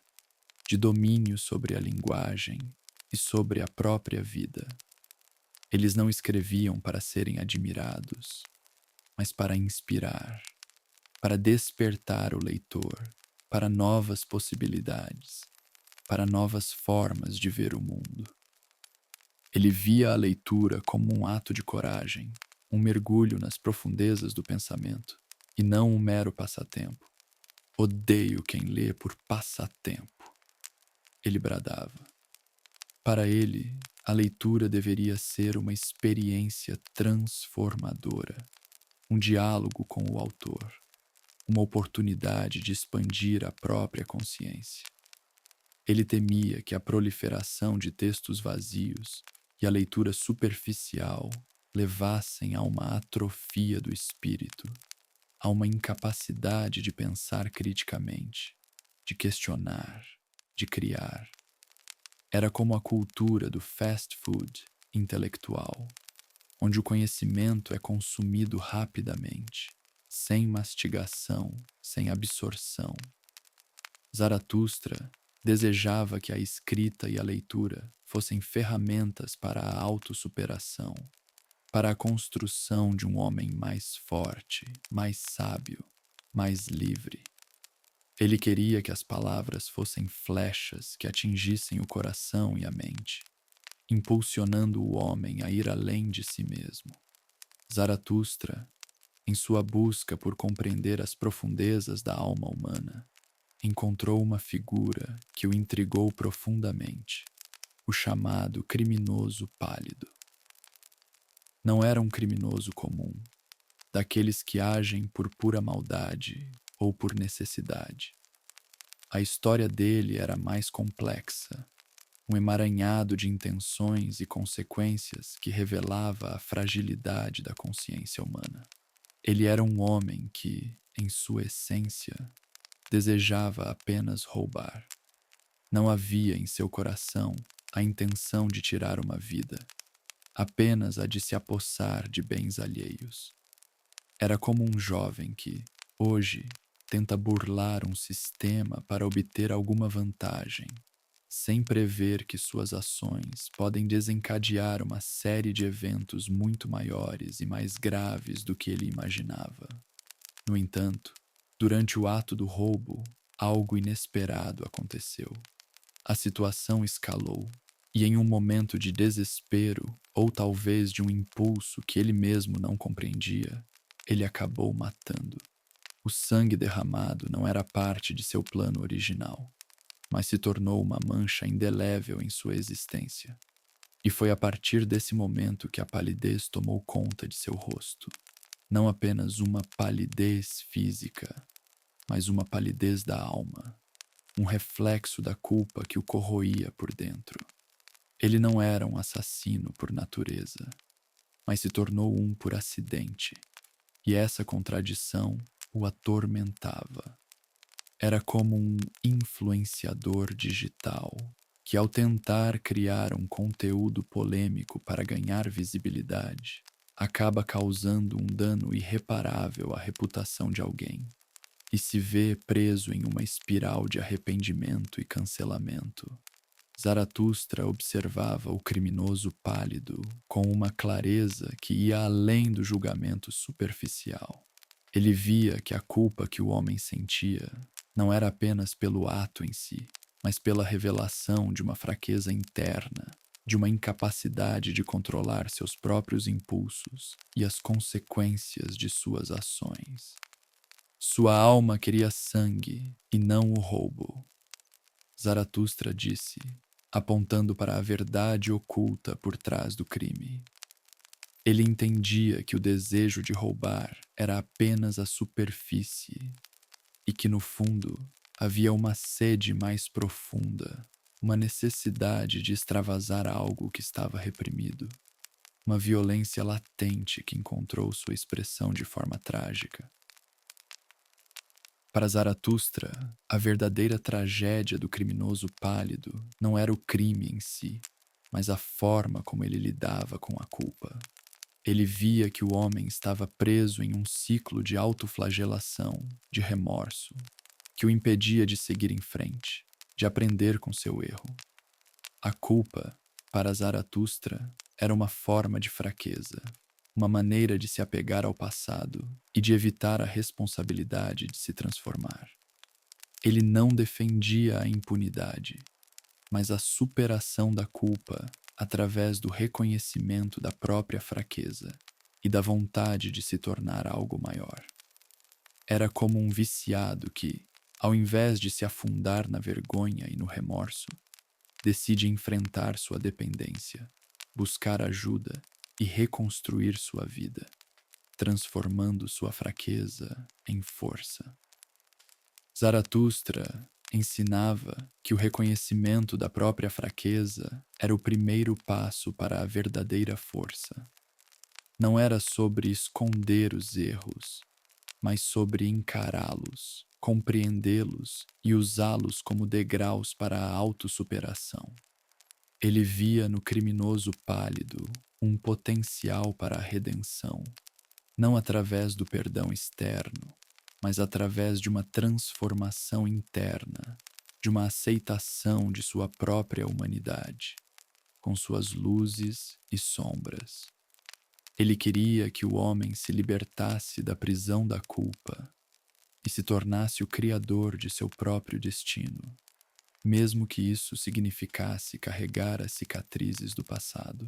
de domínio sobre a linguagem e sobre a própria vida. Eles não escreviam para serem admirados, mas para inspirar, para despertar o leitor para novas possibilidades, para novas formas de ver o mundo. Ele via a leitura como um ato de coragem, um mergulho nas profundezas do pensamento, e não um mero passatempo. Odeio quem lê por passatempo, ele bradava. Para ele, a leitura deveria ser uma experiência transformadora, um diálogo com o autor, uma oportunidade de expandir a própria consciência. Ele temia que a proliferação de textos vazios e a leitura superficial levassem a uma atrofia do espírito, a uma incapacidade de pensar criticamente, de questionar, de criar. Era como a cultura do fast food intelectual, onde o conhecimento é consumido rapidamente, sem mastigação, sem absorção. Zaratustra desejava que a escrita e a leitura fossem ferramentas para a autossuperação, para a construção de um homem mais forte, mais sábio, mais livre. Ele queria que as palavras fossem flechas que atingissem o coração e a mente, impulsionando o homem a ir além de si mesmo. Zaratustra, em sua busca por compreender as profundezas da alma humana, encontrou uma figura que o intrigou profundamente, o chamado criminoso pálido. Não era um criminoso comum, daqueles que agem por pura maldade ou por necessidade. A história dele era mais complexa, um emaranhado de intenções e consequências que revelava a fragilidade da consciência humana. Ele era um homem que, em sua essência, desejava apenas roubar. Não havia em seu coração a intenção de tirar uma vida, apenas a de se apossar de bens alheios. Era como um jovem que, hoje, tenta burlar um sistema para obter alguma vantagem, sem prever que suas ações podem desencadear uma série de eventos muito maiores e mais graves do que ele imaginava. No entanto, durante o ato do roubo, algo inesperado aconteceu. A situação escalou, e em um momento de desespero, ou talvez de um impulso que ele mesmo não compreendia, ele acabou matando. O sangue derramado não era parte de seu plano original, mas se tornou uma mancha indelével em sua existência. E foi a partir desse momento que a palidez tomou conta de seu rosto. Não apenas uma palidez física, mas uma palidez da alma, um reflexo da culpa que o corroía por dentro. Ele não era um assassino por natureza, mas se tornou um por acidente, e essa contradição o atormentava. Era como um influenciador digital que, ao tentar criar um conteúdo polêmico para ganhar visibilidade, acaba causando um dano irreparável à reputação de alguém e se vê preso em uma espiral de arrependimento e cancelamento. Zaratustra observava o criminoso pálido com uma clareza que ia além do julgamento superficial. Ele via que a culpa que o homem sentia não era apenas pelo ato em si, mas pela revelação de uma fraqueza interna, de uma incapacidade de controlar seus próprios impulsos e as consequências de suas ações. Sua alma queria sangue e não o roubo. Zaratustra disse, apontando para a verdade oculta por trás do crime. Ele entendia que o desejo de roubar era apenas a superfície e que, no fundo, havia uma sede mais profunda, uma necessidade de extravasar algo que estava reprimido, uma violência latente que encontrou sua expressão de forma trágica. Para Zaratustra, a verdadeira tragédia do criminoso pálido não era o crime em si, mas a forma como ele lidava com a culpa. Ele via que o homem estava preso em um ciclo de autoflagelação, de remorso, que o impedia de seguir em frente, de aprender com seu erro. A culpa, para Zaratustra, era uma forma de fraqueza, uma maneira de se apegar ao passado e de evitar a responsabilidade de se transformar. Ele não defendia a impunidade, mas a superação da culpa através do reconhecimento da própria fraqueza e da vontade de se tornar algo maior. Era como um viciado que, ao invés de se afundar na vergonha e no remorso, decide enfrentar sua dependência, buscar ajuda e reconstruir sua vida, transformando sua fraqueza em força. Zaratustra ensinava que o reconhecimento da própria fraqueza era o primeiro passo para a verdadeira força. Não era sobre esconder os erros, mas sobre encará-los, compreendê-los e usá-los como degraus para a autossuperação. Ele via no criminoso pálido um potencial para a redenção, não através do perdão externo, mas através de uma transformação interna, de uma aceitação de sua própria humanidade, com suas luzes e sombras. Ele queria que o homem se libertasse da prisão da culpa e se tornasse o criador de seu próprio destino, mesmo que isso significasse carregar as cicatrizes do passado.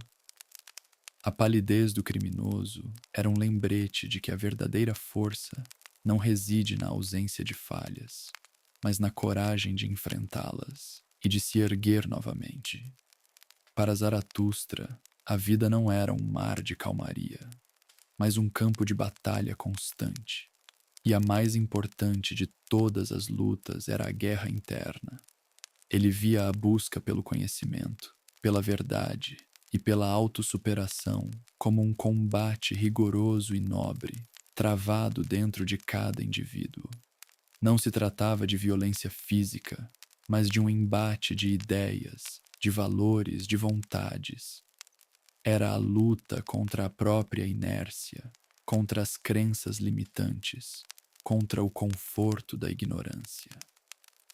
A palidez do criminoso era um lembrete de que a verdadeira força não reside na ausência de falhas, mas na coragem de enfrentá-las e de se erguer novamente. Para Zaratustra, a vida não era um mar de calmaria, mas um campo de batalha constante. E a mais importante de todas as lutas era a guerra interna. Ele via a busca pelo conhecimento, pela verdade e pela autossuperação como um combate rigoroso e nobre, travado dentro de cada indivíduo. Não se tratava de violência física, mas de um embate de ideias, de valores, de vontades. Era a luta contra a própria inércia, contra as crenças limitantes, contra o conforto da ignorância.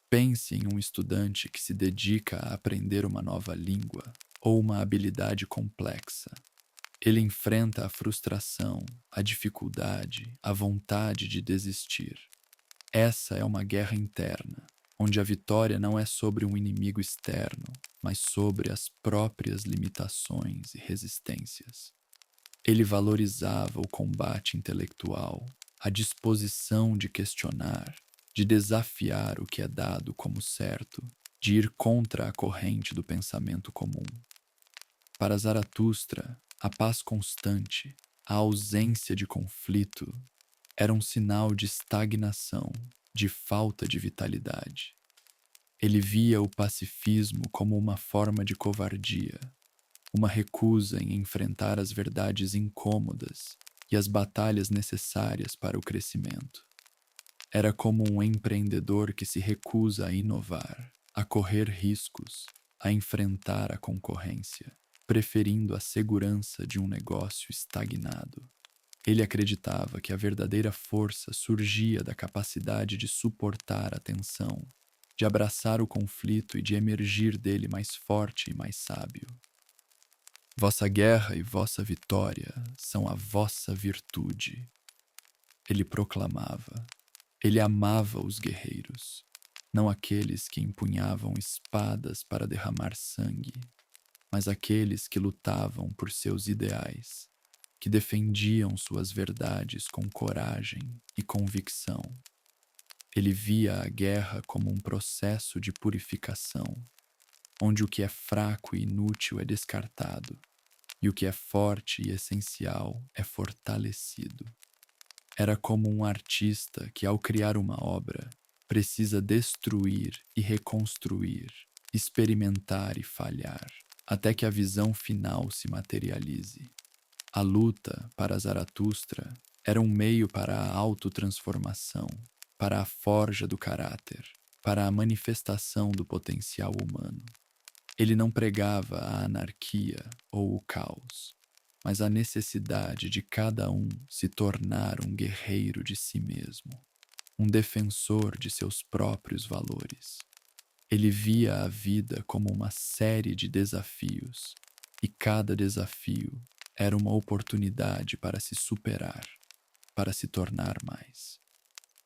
Pense em um estudante que se dedica a aprender uma nova língua ou uma habilidade complexa. Ele enfrenta a frustração, a dificuldade, a vontade de desistir. Essa é uma guerra interna, onde a vitória não é sobre um inimigo externo, mas sobre as próprias limitações e resistências. Ele valorizava o combate intelectual, a disposição de questionar, de desafiar o que é dado como certo, de ir contra a corrente do pensamento comum. Para Zaratustra, a paz constante, a ausência de conflito, era um sinal de estagnação, de falta de vitalidade. Ele via o pacifismo como uma forma de covardia, uma recusa em enfrentar as verdades incômodas e as batalhas necessárias para o crescimento. Era como um empreendedor que se recusa a inovar, a correr riscos, a enfrentar a concorrência, preferindo a segurança de um negócio estagnado. Ele acreditava que a verdadeira força surgia da capacidade de suportar a tensão, de abraçar o conflito e de emergir dele mais forte e mais sábio. Vossa guerra e vossa vitória são a vossa virtude. Ele proclamava. Ele amava os guerreiros, não aqueles que empunhavam espadas para derramar sangue, mas aqueles que lutavam por seus ideais, que defendiam suas verdades com coragem e convicção. Ele via a guerra como um processo de purificação, onde o que é fraco e inútil é descartado, e o que é forte e essencial é fortalecido. Era como um artista que, ao criar uma obra, precisa destruir e reconstruir, experimentar e falhar, até que a visão final se materialize. A luta, para Zaratustra, era um meio para a autotransformação, para a forja do caráter, para a manifestação do potencial humano. Ele não pregava a anarquia ou o caos, mas a necessidade de cada um se tornar um guerreiro de si mesmo, um defensor de seus próprios valores. Ele via a vida como uma série de desafios, e cada desafio era uma oportunidade para se superar, para se tornar mais.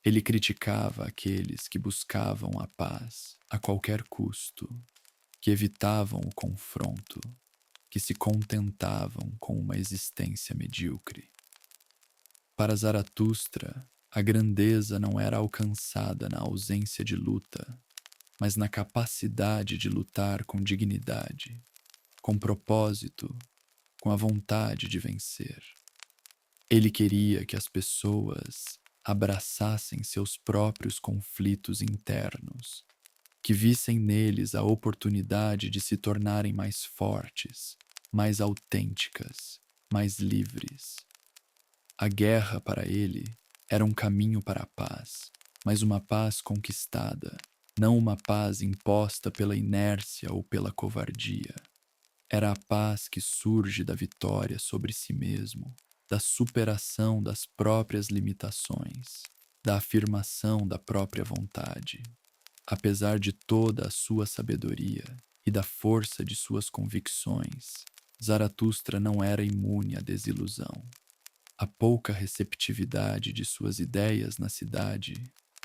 Ele criticava aqueles que buscavam a paz a qualquer custo, que evitavam o confronto, que se contentavam com uma existência medíocre. Para Zaratustra, a grandeza não era alcançada na ausência de luta, mas na capacidade de lutar com dignidade, com propósito, com a vontade de vencer. Ele queria que as pessoas abraçassem seus próprios conflitos internos, que vissem neles a oportunidade de se tornarem mais fortes, mais autênticas, mais livres. A guerra para ele era um caminho para a paz, mas uma paz conquistada, não uma paz imposta pela inércia ou pela covardia. Era a paz que surge da vitória sobre si mesmo, da superação das próprias limitações, da afirmação da própria vontade. Apesar de toda a sua sabedoria e da força de suas convicções, Zaratustra não era imune à desilusão. A pouca receptividade de suas ideias na cidade,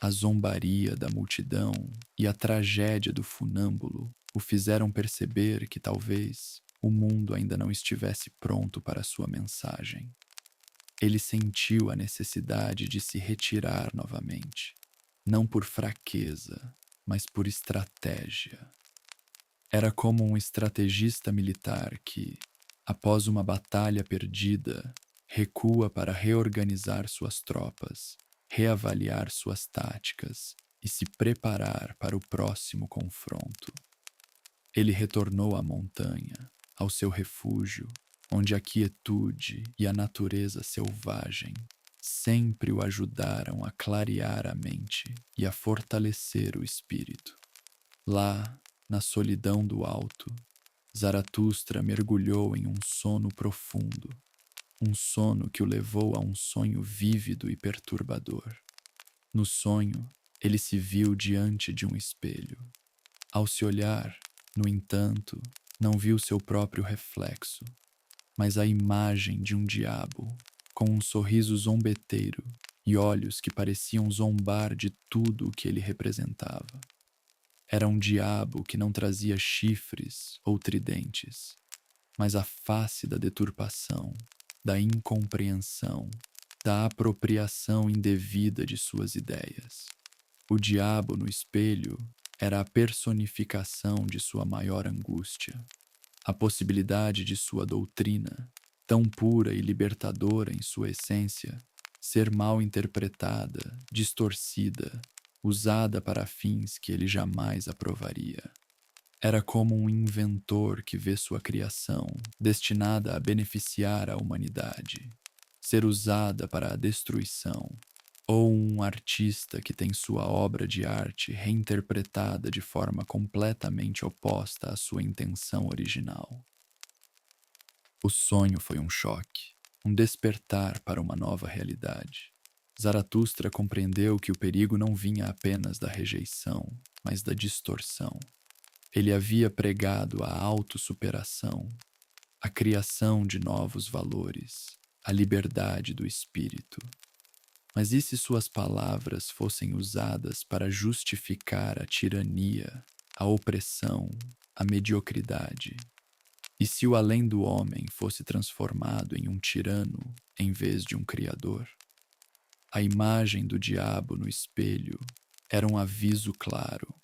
a zombaria da multidão e a tragédia do funâmbulo o fizeram perceber que talvez o mundo ainda não estivesse pronto para sua mensagem. Ele sentiu a necessidade de se retirar novamente, não por fraqueza, mas por estratégia. Era como um estrategista militar que, após uma batalha perdida, recua para reorganizar suas tropas, reavaliar suas táticas e se preparar para o próximo confronto. Ele retornou à montanha, ao seu refúgio, onde a quietude e a natureza selvagem sempre o ajudaram a clarear a mente e a fortalecer o espírito. Lá, na solidão do alto, Zaratustra mergulhou em um sono profundo, um sono que o levou a um sonho vívido e perturbador. No sonho, ele se viu diante de um espelho. Ao se olhar, no entanto, não viu seu próprio reflexo, mas a imagem de um diabo, com um sorriso zombeteiro e olhos que pareciam zombar de tudo o que ele representava. Era um diabo que não trazia chifres ou tridentes, mas a face da deturpação, da incompreensão, da apropriação indevida de suas ideias. O diabo no espelho era a personificação de sua maior angústia, a possibilidade de sua doutrina, tão pura e libertadora em sua essência, ser mal interpretada, distorcida, usada para fins que ele jamais aprovaria. Era como um inventor que vê sua criação destinada a beneficiar a humanidade, ser usada para a destruição, ou um artista que tem sua obra de arte reinterpretada de forma completamente oposta à sua intenção original. O sonho foi um choque, um despertar para uma nova realidade. Zaratustra compreendeu que o perigo não vinha apenas da rejeição, mas da distorção. Ele havia pregado a autossuperação, a criação de novos valores, a liberdade do espírito. Mas e se suas palavras fossem usadas para justificar a tirania, a opressão, a mediocridade? E se o além do homem fosse transformado em um tirano em vez de um criador? A imagem do diabo no espelho era um aviso claro.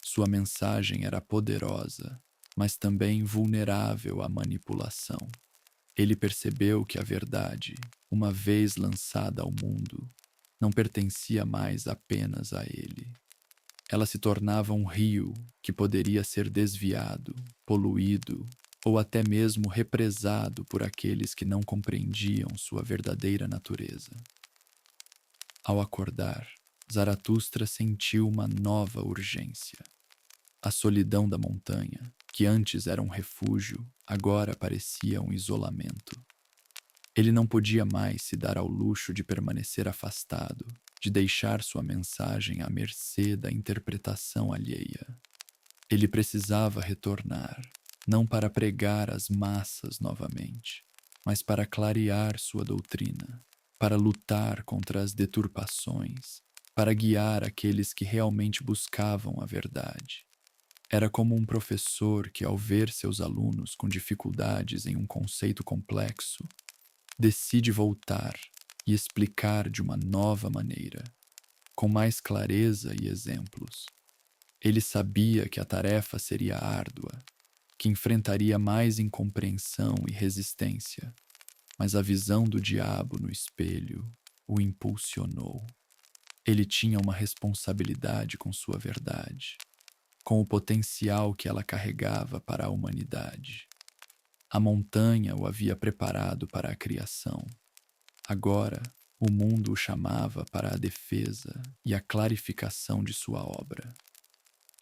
Sua mensagem era poderosa, mas também vulnerável à manipulação. Ele percebeu que a verdade, uma vez lançada ao mundo, não pertencia mais apenas a ele. Ela se tornava um rio que poderia ser desviado, poluído ou até mesmo represado por aqueles que não compreendiam sua verdadeira natureza. Ao acordar, Zaratustra sentiu uma nova urgência. A solidão da montanha, que antes era um refúgio, agora parecia um isolamento. Ele não podia mais se dar ao luxo de permanecer afastado, de deixar sua mensagem à mercê da interpretação alheia. Ele precisava retornar, não para pregar às massas novamente, mas para clarear sua doutrina, para lutar contra as deturpações, para guiar aqueles que realmente buscavam a verdade. Era como um professor que, ao ver seus alunos com dificuldades em um conceito complexo, decide voltar e explicar de uma nova maneira, com mais clareza e exemplos. Ele sabia que a tarefa seria árdua, que enfrentaria mais incompreensão e resistência, mas a visão do diabo no espelho o impulsionou. Ele tinha uma responsabilidade com sua verdade, com o potencial que ela carregava para a humanidade. A montanha o havia preparado para a criação. Agora, o mundo o chamava para a defesa e a clarificação de sua obra.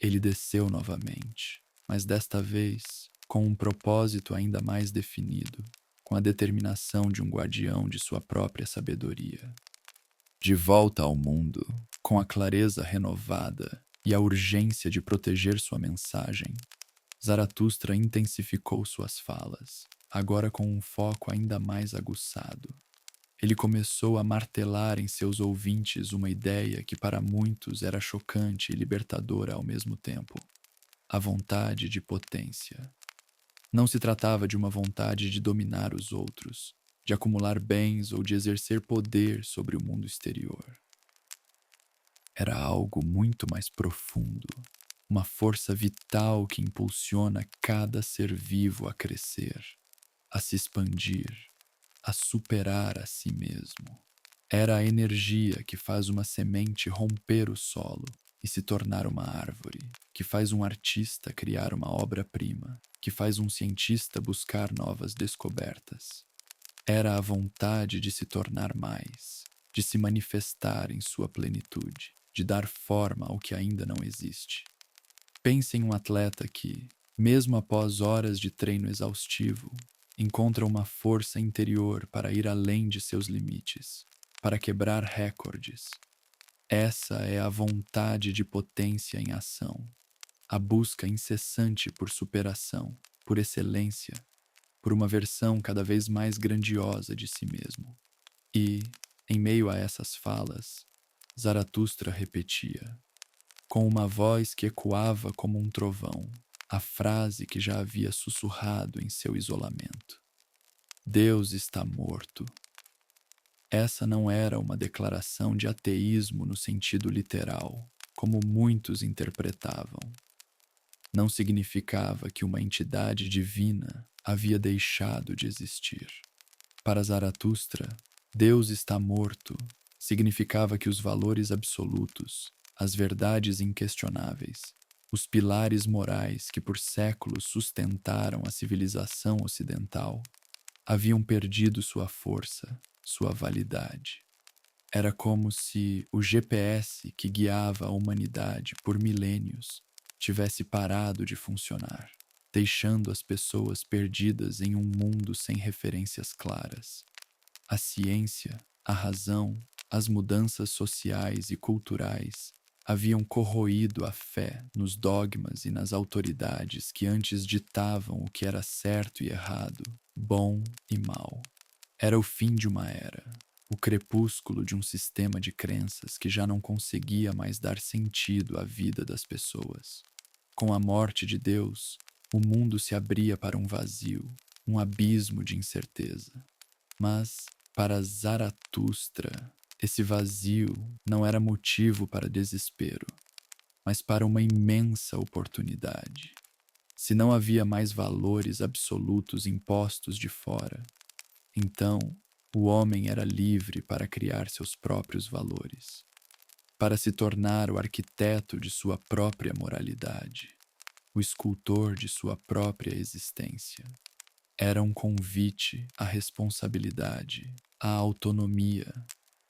Ele desceu novamente, mas desta vez com um propósito ainda mais definido, com a determinação de um guardião de sua própria sabedoria. De volta ao mundo, com a clareza renovada e a urgência de proteger sua mensagem, Zaratustra intensificou suas falas, agora com um foco ainda mais aguçado. Ele começou a martelar em seus ouvintes uma ideia que para muitos era chocante e libertadora ao mesmo tempo: a vontade de potência. Não se tratava de uma vontade de dominar os outros, de acumular bens ou de exercer poder sobre o mundo exterior. Era algo muito mais profundo, uma força vital que impulsiona cada ser vivo a crescer, a se expandir, a superar a si mesmo. Era a energia que faz uma semente romper o solo e se tornar uma árvore, que faz um artista criar uma obra-prima, que faz um cientista buscar novas descobertas. Era a vontade de se tornar mais, de se manifestar em sua plenitude, de dar forma ao que ainda não existe. Pense em um atleta que, mesmo após horas de treino exaustivo, encontra uma força interior para ir além de seus limites, para quebrar recordes. Essa é a vontade de potência em ação, a busca incessante por superação, por excelência, por uma versão cada vez mais grandiosa de si mesmo. E, em meio a essas falas, Zaratustra repetia, com uma voz que ecoava como um trovão, a frase que já havia sussurrado em seu isolamento: Deus está morto. Essa não era uma declaração de ateísmo no sentido literal, como muitos interpretavam. Não significava que uma entidade divina havia deixado de existir. Para Zaratustra, Deus está morto significava que os valores absolutos, as verdades inquestionáveis, os pilares morais que por séculos sustentaram a civilização ocidental, haviam perdido sua força, sua validade. Era como se o GPS que guiava a humanidade por milênios tivesse parado de funcionar, deixando as pessoas perdidas em um mundo sem referências claras. A ciência, a razão, as mudanças sociais e culturais haviam corroído a fé nos dogmas e nas autoridades que antes ditavam o que era certo e errado, bom e mal. Era o fim de uma era, o crepúsculo de um sistema de crenças que já não conseguia mais dar sentido à vida das pessoas. Com a morte de Deus, o mundo se abria para um vazio, um abismo de incerteza. Mas, para Zaratustra, esse vazio não era motivo para desespero, mas para uma imensa oportunidade. Se não havia mais valores absolutos impostos de fora, então o homem era livre para criar seus próprios valores, para se tornar o arquiteto de sua própria moralidade, o escultor de sua própria existência. Era um convite à responsabilidade, à autonomia,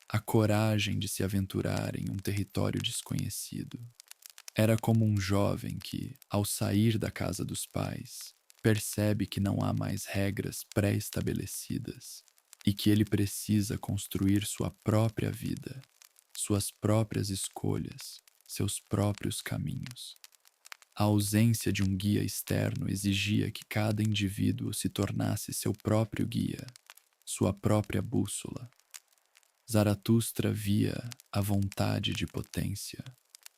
à coragem de se aventurar em um território desconhecido. Era como um jovem que, ao sair da casa dos pais, percebe que não há mais regras pré-estabelecidas e que ele precisa construir sua própria vida, suas próprias escolhas, seus próprios caminhos. A ausência de um guia externo exigia que cada indivíduo se tornasse seu próprio guia, sua própria bússola. Zaratustra via a vontade de potência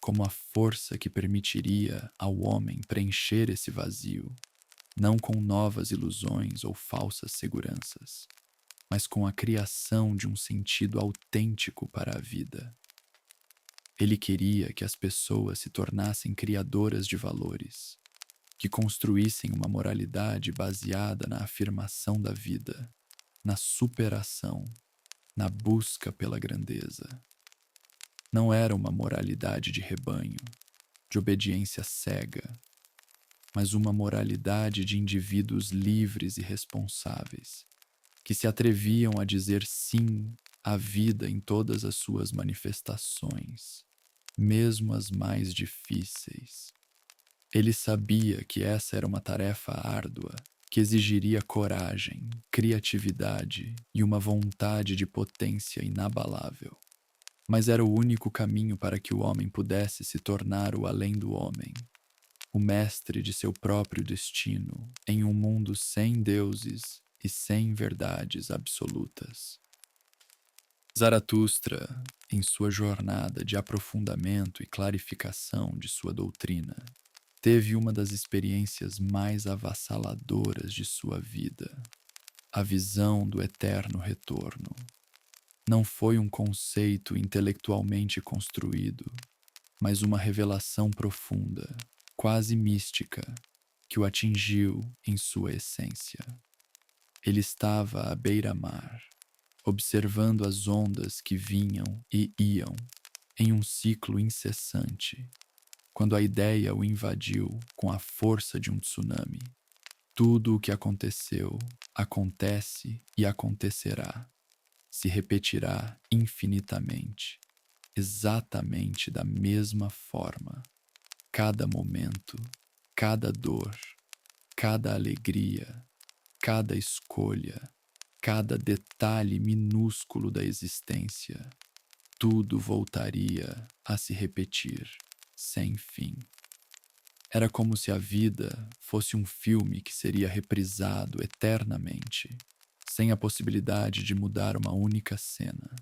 como a força que permitiria ao homem preencher esse vazio, não com novas ilusões ou falsas seguranças, mas com a criação de um sentido autêntico para a vida. Ele queria que as pessoas se tornassem criadoras de valores, que construíssem uma moralidade baseada na afirmação da vida, na superação, na busca pela grandeza. Não era uma moralidade de rebanho, de obediência cega, mas uma moralidade de indivíduos livres e responsáveis, que se atreviam a dizer sim à vida em todas as suas manifestações, mesmo as mais difíceis. Ele sabia que essa era uma tarefa árdua, que exigiria coragem, criatividade e uma vontade de potência inabalável. Mas era o único caminho para que o homem pudesse se tornar o além do homem, o mestre de seu próprio destino, em um mundo sem deuses e sem verdades absolutas. Zaratustra, em sua jornada de aprofundamento e clarificação de sua doutrina, teve uma das experiências mais avassaladoras de sua vida, a visão do eterno retorno. Não foi um conceito intelectualmente construído, mas uma revelação profunda, quase mística, que o atingiu em sua essência. Ele estava à beira-mar, observando as ondas que vinham e iam em um ciclo incessante, quando a ideia o invadiu com a força de um tsunami. Tudo o que aconteceu, acontece e acontecerá. Se repetirá infinitamente, exatamente da mesma forma. Cada momento, cada dor, cada alegria, cada escolha, cada detalhe minúsculo da existência, tudo voltaria a se repetir, sem fim. Era como se a vida fosse um filme que seria reprisado eternamente, sem a possibilidade de mudar uma única cena.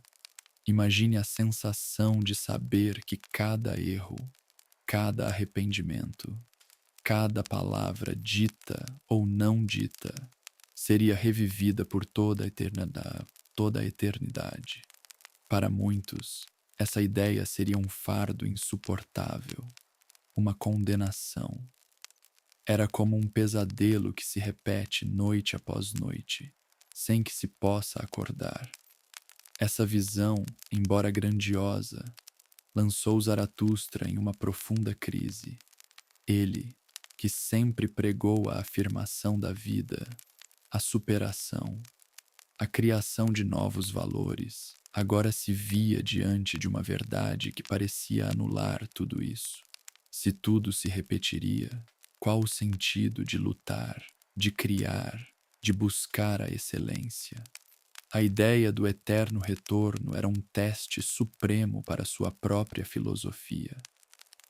Imagine a sensação de saber que cada erro, cada arrependimento, cada palavra dita ou não dita seria revivida por toda a eternidade. Para muitos, essa ideia seria um fardo insuportável, uma condenação. Era como um pesadelo que se repete noite após noite, sem que se possa acordar. Essa visão, embora grandiosa, lançou Zaratustra em uma profunda crise. Ele, que sempre pregou a afirmação da vida, a superação, a criação de novos valores, agora se via diante de uma verdade que parecia anular tudo isso. Se tudo se repetiria, qual o sentido de lutar, de criar, de buscar a excelência? A ideia do eterno retorno era um teste supremo para sua própria filosofia,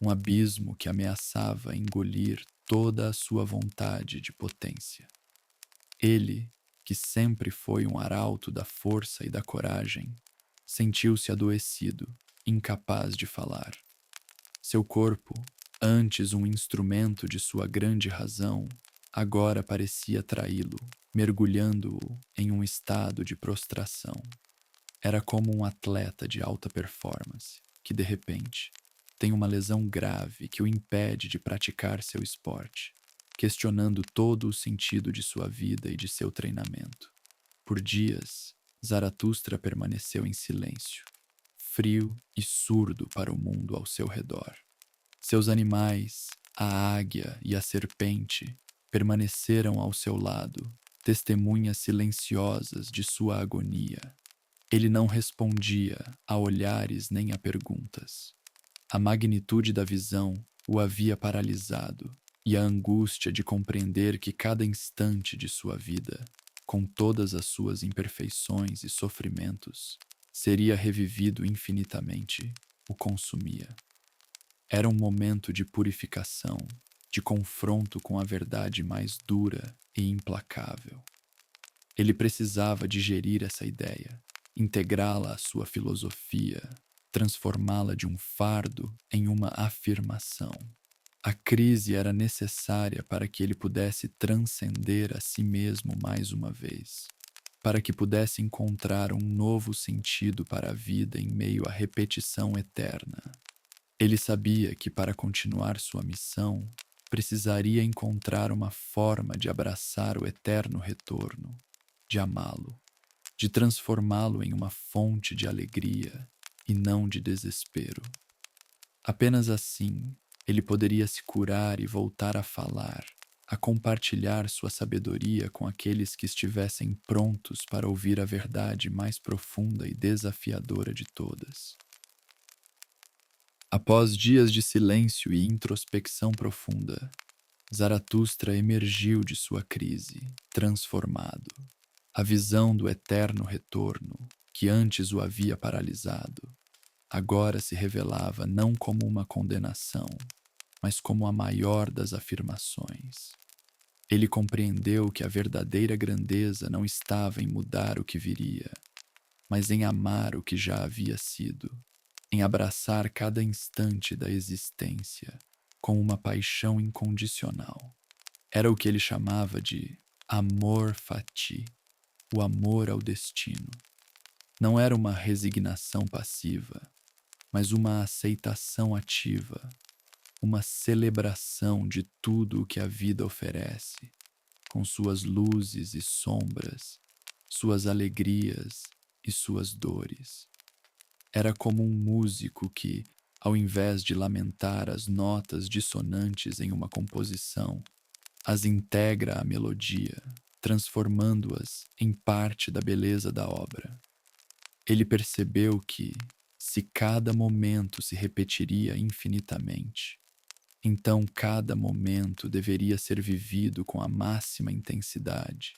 um abismo que ameaçava engolir toda a sua vontade de potência. Ele, que sempre foi um arauto da força e da coragem, sentiu-se adoecido, incapaz de falar. Seu corpo, antes um instrumento de sua grande razão, agora parecia traí-lo, mergulhando-o em um estado de prostração. Era como um atleta de alta performance, que de repente tem uma lesão grave que o impede de praticar seu esporte, questionando todo o sentido de sua vida e de seu treinamento. Por dias, Zaratustra permaneceu em silêncio, frio e surdo para o mundo ao seu redor. Seus animais, a águia e a serpente, permaneceram ao seu lado, testemunhas silenciosas de sua agonia. Ele não respondia a olhares nem a perguntas. A magnitude da visão o havia paralisado, e a angústia de compreender que cada instante de sua vida, com todas as suas imperfeições e sofrimentos, seria revivido infinitamente, o consumia. Era um momento de purificação, de confronto com a verdade mais dura e implacável. Ele precisava digerir essa ideia, integrá-la à sua filosofia, transformá-la de um fardo em uma afirmação. A crise era necessária para que ele pudesse transcender a si mesmo mais uma vez, para que pudesse encontrar um novo sentido para a vida em meio à repetição eterna. Ele sabia que para continuar sua missão, precisaria encontrar uma forma de abraçar o eterno retorno, de amá-lo, de transformá-lo em uma fonte de alegria e não de desespero. Apenas assim, ele poderia se curar e voltar a falar, a compartilhar sua sabedoria com aqueles que estivessem prontos para ouvir a verdade mais profunda e desafiadora de todas. Após dias de silêncio e introspecção profunda, Zaratustra emergiu de sua crise, transformado. A visão do eterno retorno, que antes o havia paralisado, agora se revelava não como uma condenação, mas como a maior das afirmações. Ele compreendeu que a verdadeira grandeza não estava em mudar o que viria, mas em amar o que já havia sido, em abraçar cada instante da existência com uma paixão incondicional. Era o que ele chamava de amor fati, o amor ao destino. Não era uma resignação passiva, mas uma aceitação ativa, uma celebração de tudo o que a vida oferece, com suas luzes e sombras, suas alegrias e suas dores. Era como um músico que, ao invés de lamentar as notas dissonantes em uma composição, as integra à melodia, transformando-as em parte da beleza da obra. Ele percebeu que, se cada momento se repetiria infinitamente, então cada momento deveria ser vivido com a máxima intensidade,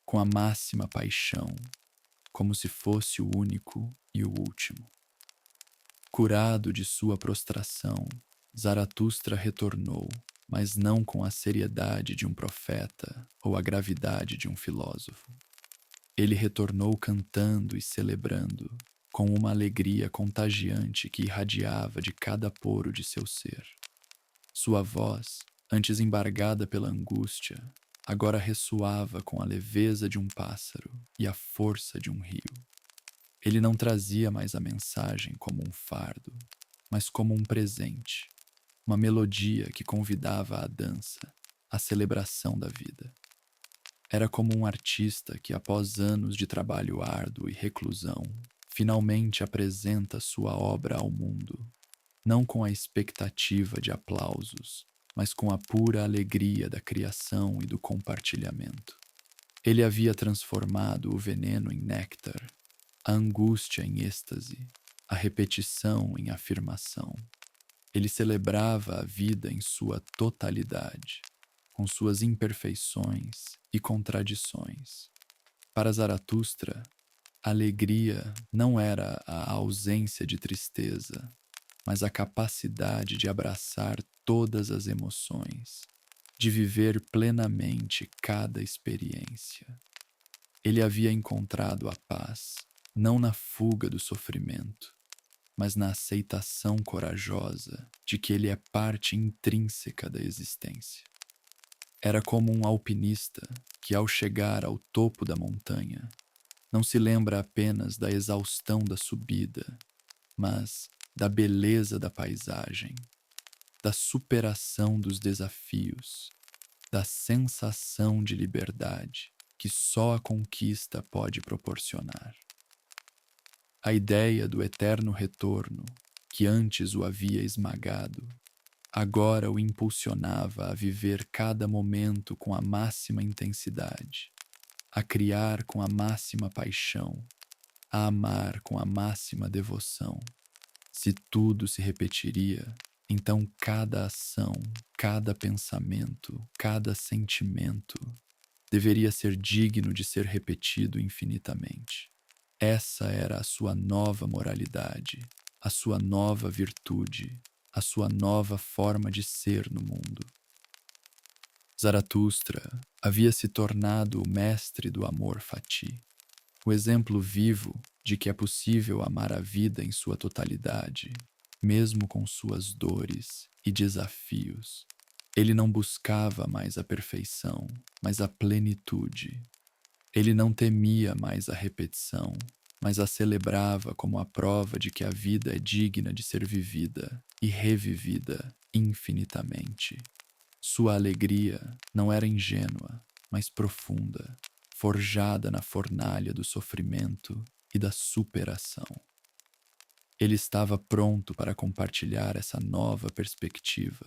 com a máxima paixão, como se fosse o único e o último. Curado de sua prostração, Zaratustra retornou, mas não com a seriedade de um profeta ou a gravidade de um filósofo. Ele retornou cantando e celebrando, com uma alegria contagiante que irradiava de cada poro de seu ser. Sua voz, antes embargada pela angústia, agora ressoava com a leveza de um pássaro e a força de um rio. Ele não trazia mais a mensagem como um fardo, mas como um presente, uma melodia que convidava à dança, à celebração da vida. Era como um artista que, após anos de trabalho árduo e reclusão, finalmente apresenta sua obra ao mundo, não com a expectativa de aplausos, mas com a pura alegria da criação e do compartilhamento. Ele havia transformado o veneno em néctar, a angústia em êxtase, a repetição em afirmação. Ele celebrava a vida em sua totalidade, com suas imperfeições e contradições. Para Zaratustra, alegria não era a ausência de tristeza, mas a capacidade de abraçar todas as emoções, de viver plenamente cada experiência. Ele havia encontrado a paz, não na fuga do sofrimento, mas na aceitação corajosa de que ele é parte intrínseca da existência. Era como um alpinista que, ao chegar ao topo da montanha, não se lembra apenas da exaustão da subida, mas da beleza da paisagem, da superação dos desafios, da sensação de liberdade que só a conquista pode proporcionar. A ideia do eterno retorno, que antes o havia esmagado, agora o impulsionava a viver cada momento com a máxima intensidade, a criar com a máxima paixão, a amar com a máxima devoção. Se tudo se repetiria, então cada ação, cada pensamento, cada sentimento deveria ser digno de ser repetido infinitamente. Essa era a sua nova moralidade, a sua nova virtude, a sua nova forma de ser no mundo. Zaratustra havia se tornado o mestre do amor fati, o exemplo vivo de que é possível amar a vida em sua totalidade, mesmo com suas dores e desafios. Ele não buscava mais a perfeição, mas a plenitude. Ele não temia mais a repetição, mas a celebrava como a prova de que a vida é digna de ser vivida e revivida infinitamente. Sua alegria não era ingênua, mas profunda, forjada na fornalha do sofrimento e da superação. Ele estava pronto para compartilhar essa nova perspectiva,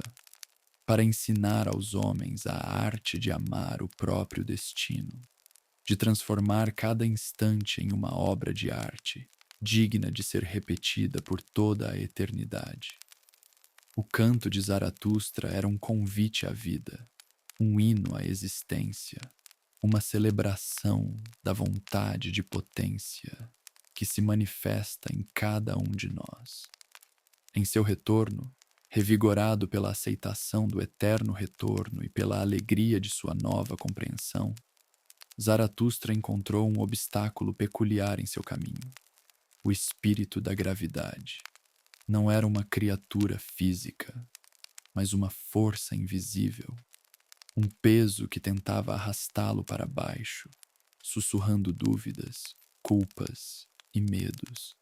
para ensinar aos homens a arte de amar o próprio destino, de transformar cada instante em uma obra de arte, digna de ser repetida por toda a eternidade. O canto de Zaratustra era um convite à vida, um hino à existência, uma celebração da vontade de potência que se manifesta em cada um de nós. Em seu retorno, revigorado pela aceitação do eterno retorno e pela alegria de sua nova compreensão, Zaratustra encontrou um obstáculo peculiar em seu caminho: o espírito da gravidade. Não era uma criatura física, mas uma força invisível, um peso que tentava arrastá-lo para baixo, sussurrando dúvidas, culpas e medos.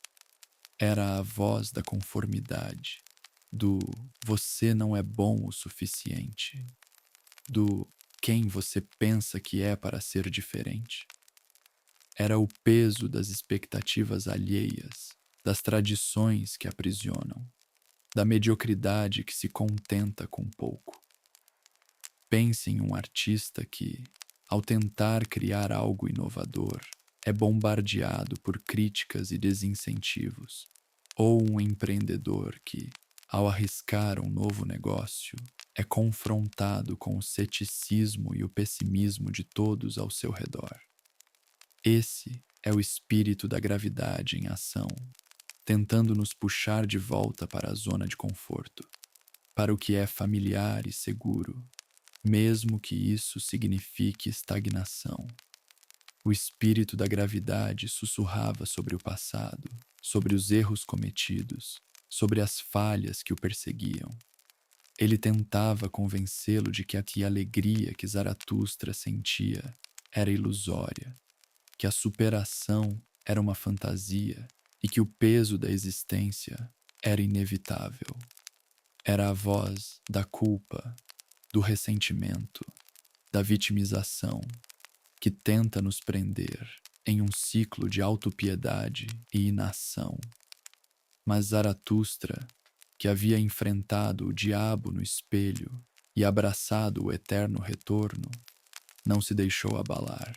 Era a voz da conformidade, do "você não é bom o suficiente", do "quem você pensa que é para ser diferente". Era o peso das expectativas alheias, das tradições que aprisionam, da mediocridade que se contenta com pouco. Pense em um artista que, ao tentar criar algo inovador, é bombardeado por críticas e desincentivos, ou um empreendedor que, ao arriscar um novo negócio, é confrontado com o ceticismo e o pessimismo de todos ao seu redor. Esse é o espírito da gravidade em ação, tentando nos puxar de volta para a zona de conforto, para o que é familiar e seguro, mesmo que isso signifique estagnação. O espírito da gravidade sussurrava sobre o passado, sobre os erros cometidos, sobre as falhas que o perseguiam. Ele tentava convencê-lo de que a alegria que Zaratustra sentia era ilusória, que a superação era uma fantasia e que o peso da existência era inevitável. Era a voz da culpa, do ressentimento, da vitimização, que tenta nos prender em um ciclo de autopiedade e inação. Mas Zaratustra, que havia enfrentado o diabo no espelho e abraçado o eterno retorno, não se deixou abalar.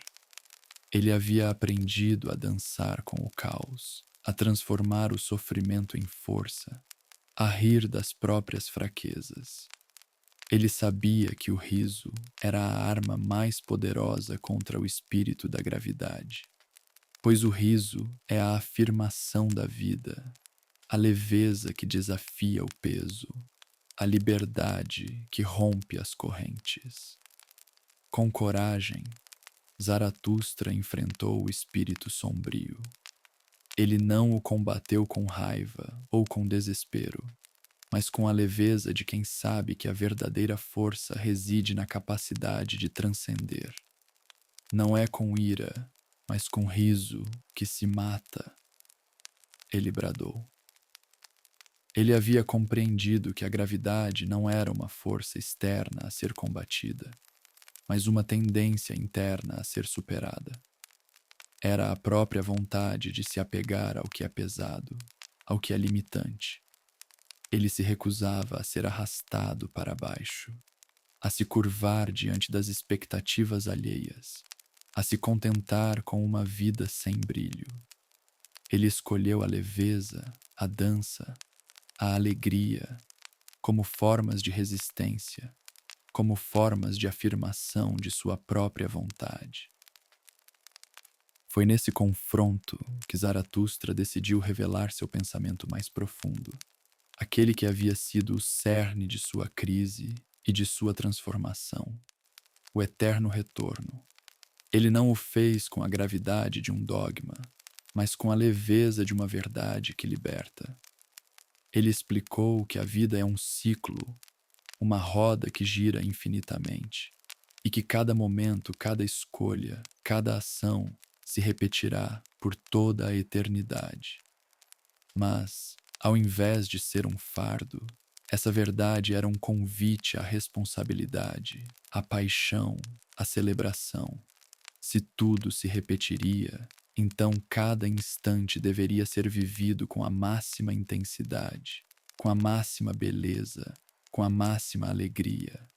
Ele havia aprendido a dançar com o caos, a transformar o sofrimento em força, a rir das próprias fraquezas. Ele sabia que o riso era a arma mais poderosa contra o espírito da gravidade, pois o riso é a afirmação da vida, a leveza que desafia o peso, a liberdade que rompe as correntes. Com coragem, Zaratustra enfrentou o espírito sombrio. Ele não o combateu com raiva ou com desespero, mas com a leveza de quem sabe que a verdadeira força reside na capacidade de transcender. Não é com ira, mas com riso que se mata, ele bradou. Ele havia compreendido que a gravidade não era uma força externa a ser combatida, mas uma tendência interna a ser superada. Era a própria vontade de se apegar ao que é pesado, ao que é limitante. Ele se recusava a ser arrastado para baixo, a se curvar diante das expectativas alheias, a se contentar com uma vida sem brilho. Ele escolheu a leveza, a dança, a alegria como formas de resistência, como formas de afirmação de sua própria vontade. Foi nesse confronto que Zaratustra decidiu revelar seu pensamento mais profundo, aquele que havia sido o cerne de sua crise e de sua transformação, o eterno retorno. Ele não o fez com a gravidade de um dogma, mas com a leveza de uma verdade que liberta. Ele explicou que a vida é um ciclo, uma roda que gira infinitamente, e que cada momento, cada escolha, cada ação se repetirá por toda a eternidade. Mas, ao invés de ser um fardo, essa verdade era um convite à responsabilidade, à paixão, à celebração. Se tudo se repetiria, então cada instante deveria ser vivido com a máxima intensidade, com a máxima beleza, com a máxima alegria.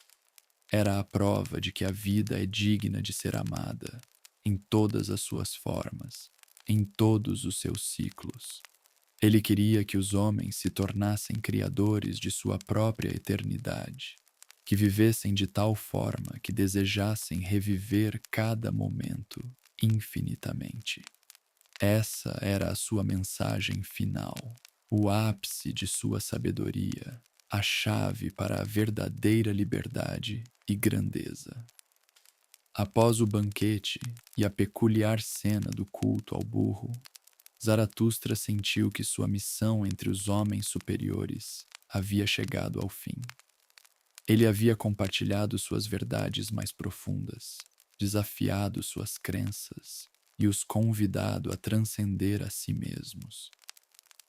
Era a prova de que a vida é digna de ser amada, em todas as suas formas, em todos os seus ciclos. Ele queria que os homens se tornassem criadores de sua própria eternidade, que vivessem de tal forma que desejassem reviver cada momento infinitamente. Essa era a sua mensagem final, o ápice de sua sabedoria, a chave para a verdadeira liberdade e grandeza. Após o banquete e a peculiar cena do culto ao burro, Zaratustra sentiu que sua missão entre os homens superiores havia chegado ao fim. Ele havia compartilhado suas verdades mais profundas, desafiado suas crenças e os convidado a transcender a si mesmos.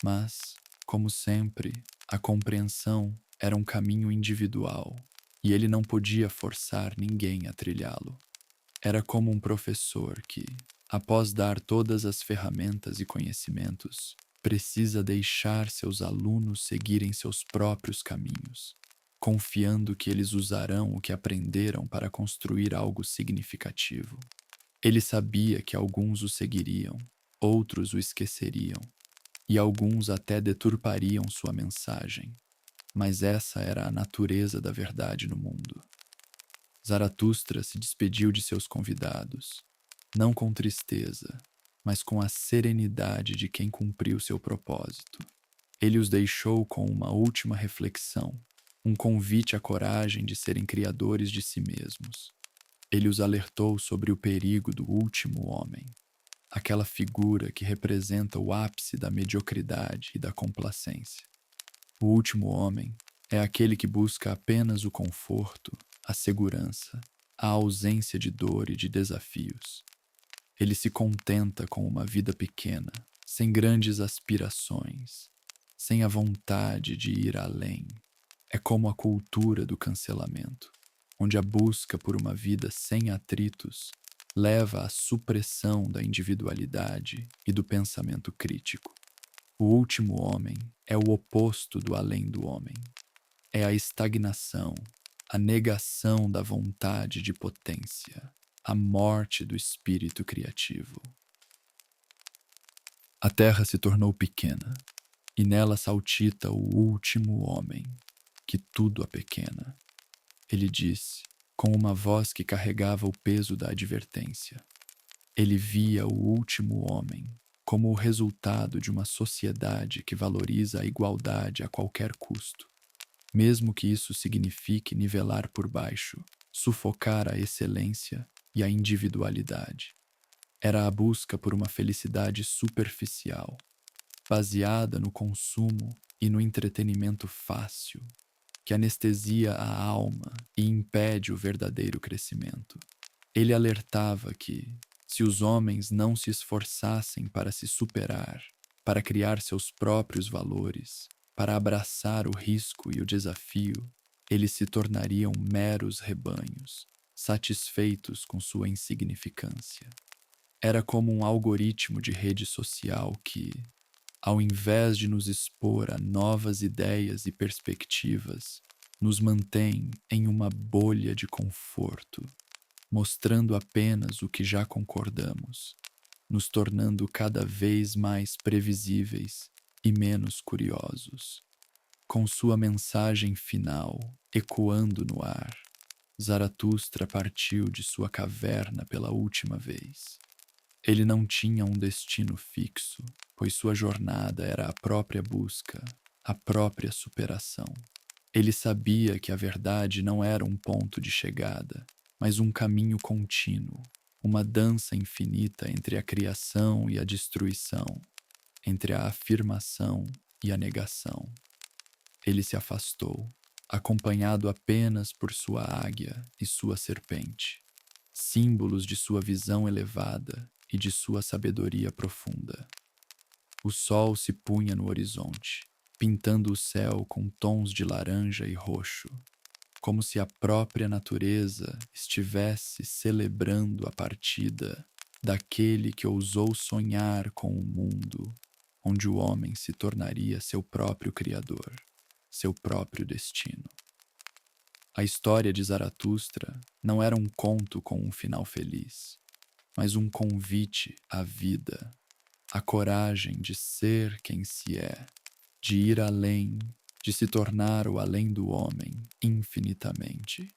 Mas, como sempre, a compreensão era um caminho individual e ele não podia forçar ninguém a trilhá-lo. Era como um professor que, após dar todas as ferramentas e conhecimentos, precisa deixar seus alunos seguirem seus próprios caminhos, confiando que eles usarão o que aprenderam para construir algo significativo. Ele sabia que alguns o seguiriam, outros o esqueceriam, e alguns até deturpariam sua mensagem, mas essa era a natureza da verdade no mundo. Zaratustra se despediu de seus convidados, não com tristeza, mas com a serenidade de quem cumpriu seu propósito. Ele os deixou com uma última reflexão, um convite à coragem de serem criadores de si mesmos. Ele os alertou sobre o perigo do último homem, aquela figura que representa o ápice da mediocridade e da complacência. O último homem é aquele que busca apenas o conforto, a segurança, a ausência de dor e de desafios. Ele se contenta com uma vida pequena, sem grandes aspirações, sem a vontade de ir além. É como a cultura do cancelamento, onde a busca por uma vida sem atritos leva à supressão da individualidade e do pensamento crítico. O último homem é o oposto do além do homem. É a estagnação, a negação da vontade de potência, a morte do espírito criativo. A terra se tornou pequena, e nela saltita o último homem, que tudo apequena. Ele disse, com uma voz que carregava o peso da advertência. Ele via o último homem como o resultado de uma sociedade que valoriza a igualdade a qualquer custo, mesmo que isso signifique nivelar por baixo, sufocar a excelência e a individualidade. Era a busca por uma felicidade superficial, baseada no consumo e no entretenimento fácil, que anestesia a alma e impede o verdadeiro crescimento. Ele alertava que, se os homens não se esforçassem para se superar, para criar seus próprios valores, para abraçar o risco e o desafio, eles se tornariam meros rebanhos, satisfeitos com sua insignificância. Era como um algoritmo de rede social que, ao invés de nos expor a novas ideias e perspectivas, nos mantém em uma bolha de conforto, mostrando apenas o que já concordamos, nos tornando cada vez mais previsíveis e menos curiosos. Com sua mensagem final ecoando no ar, Zaratustra partiu de sua caverna pela última vez. Ele não tinha um destino fixo, pois sua jornada era a própria busca, a própria superação. Ele sabia que a verdade não era um ponto de chegada, mas um caminho contínuo, uma dança infinita entre a criação e a destruição, entre a afirmação e a negação. Ele se afastou, acompanhado apenas por sua águia e sua serpente, símbolos de sua visão elevada e de sua sabedoria profunda. O sol se punha no horizonte, pintando o céu com tons de laranja e roxo, como se a própria natureza estivesse celebrando a partida daquele que ousou sonhar com um mundo onde o homem se tornaria seu próprio criador, seu próprio destino. A história de Zaratustra não era um conto com um final feliz, mas um convite à vida, à coragem de ser quem se é, de ir além, de se tornar o além do homem infinitamente.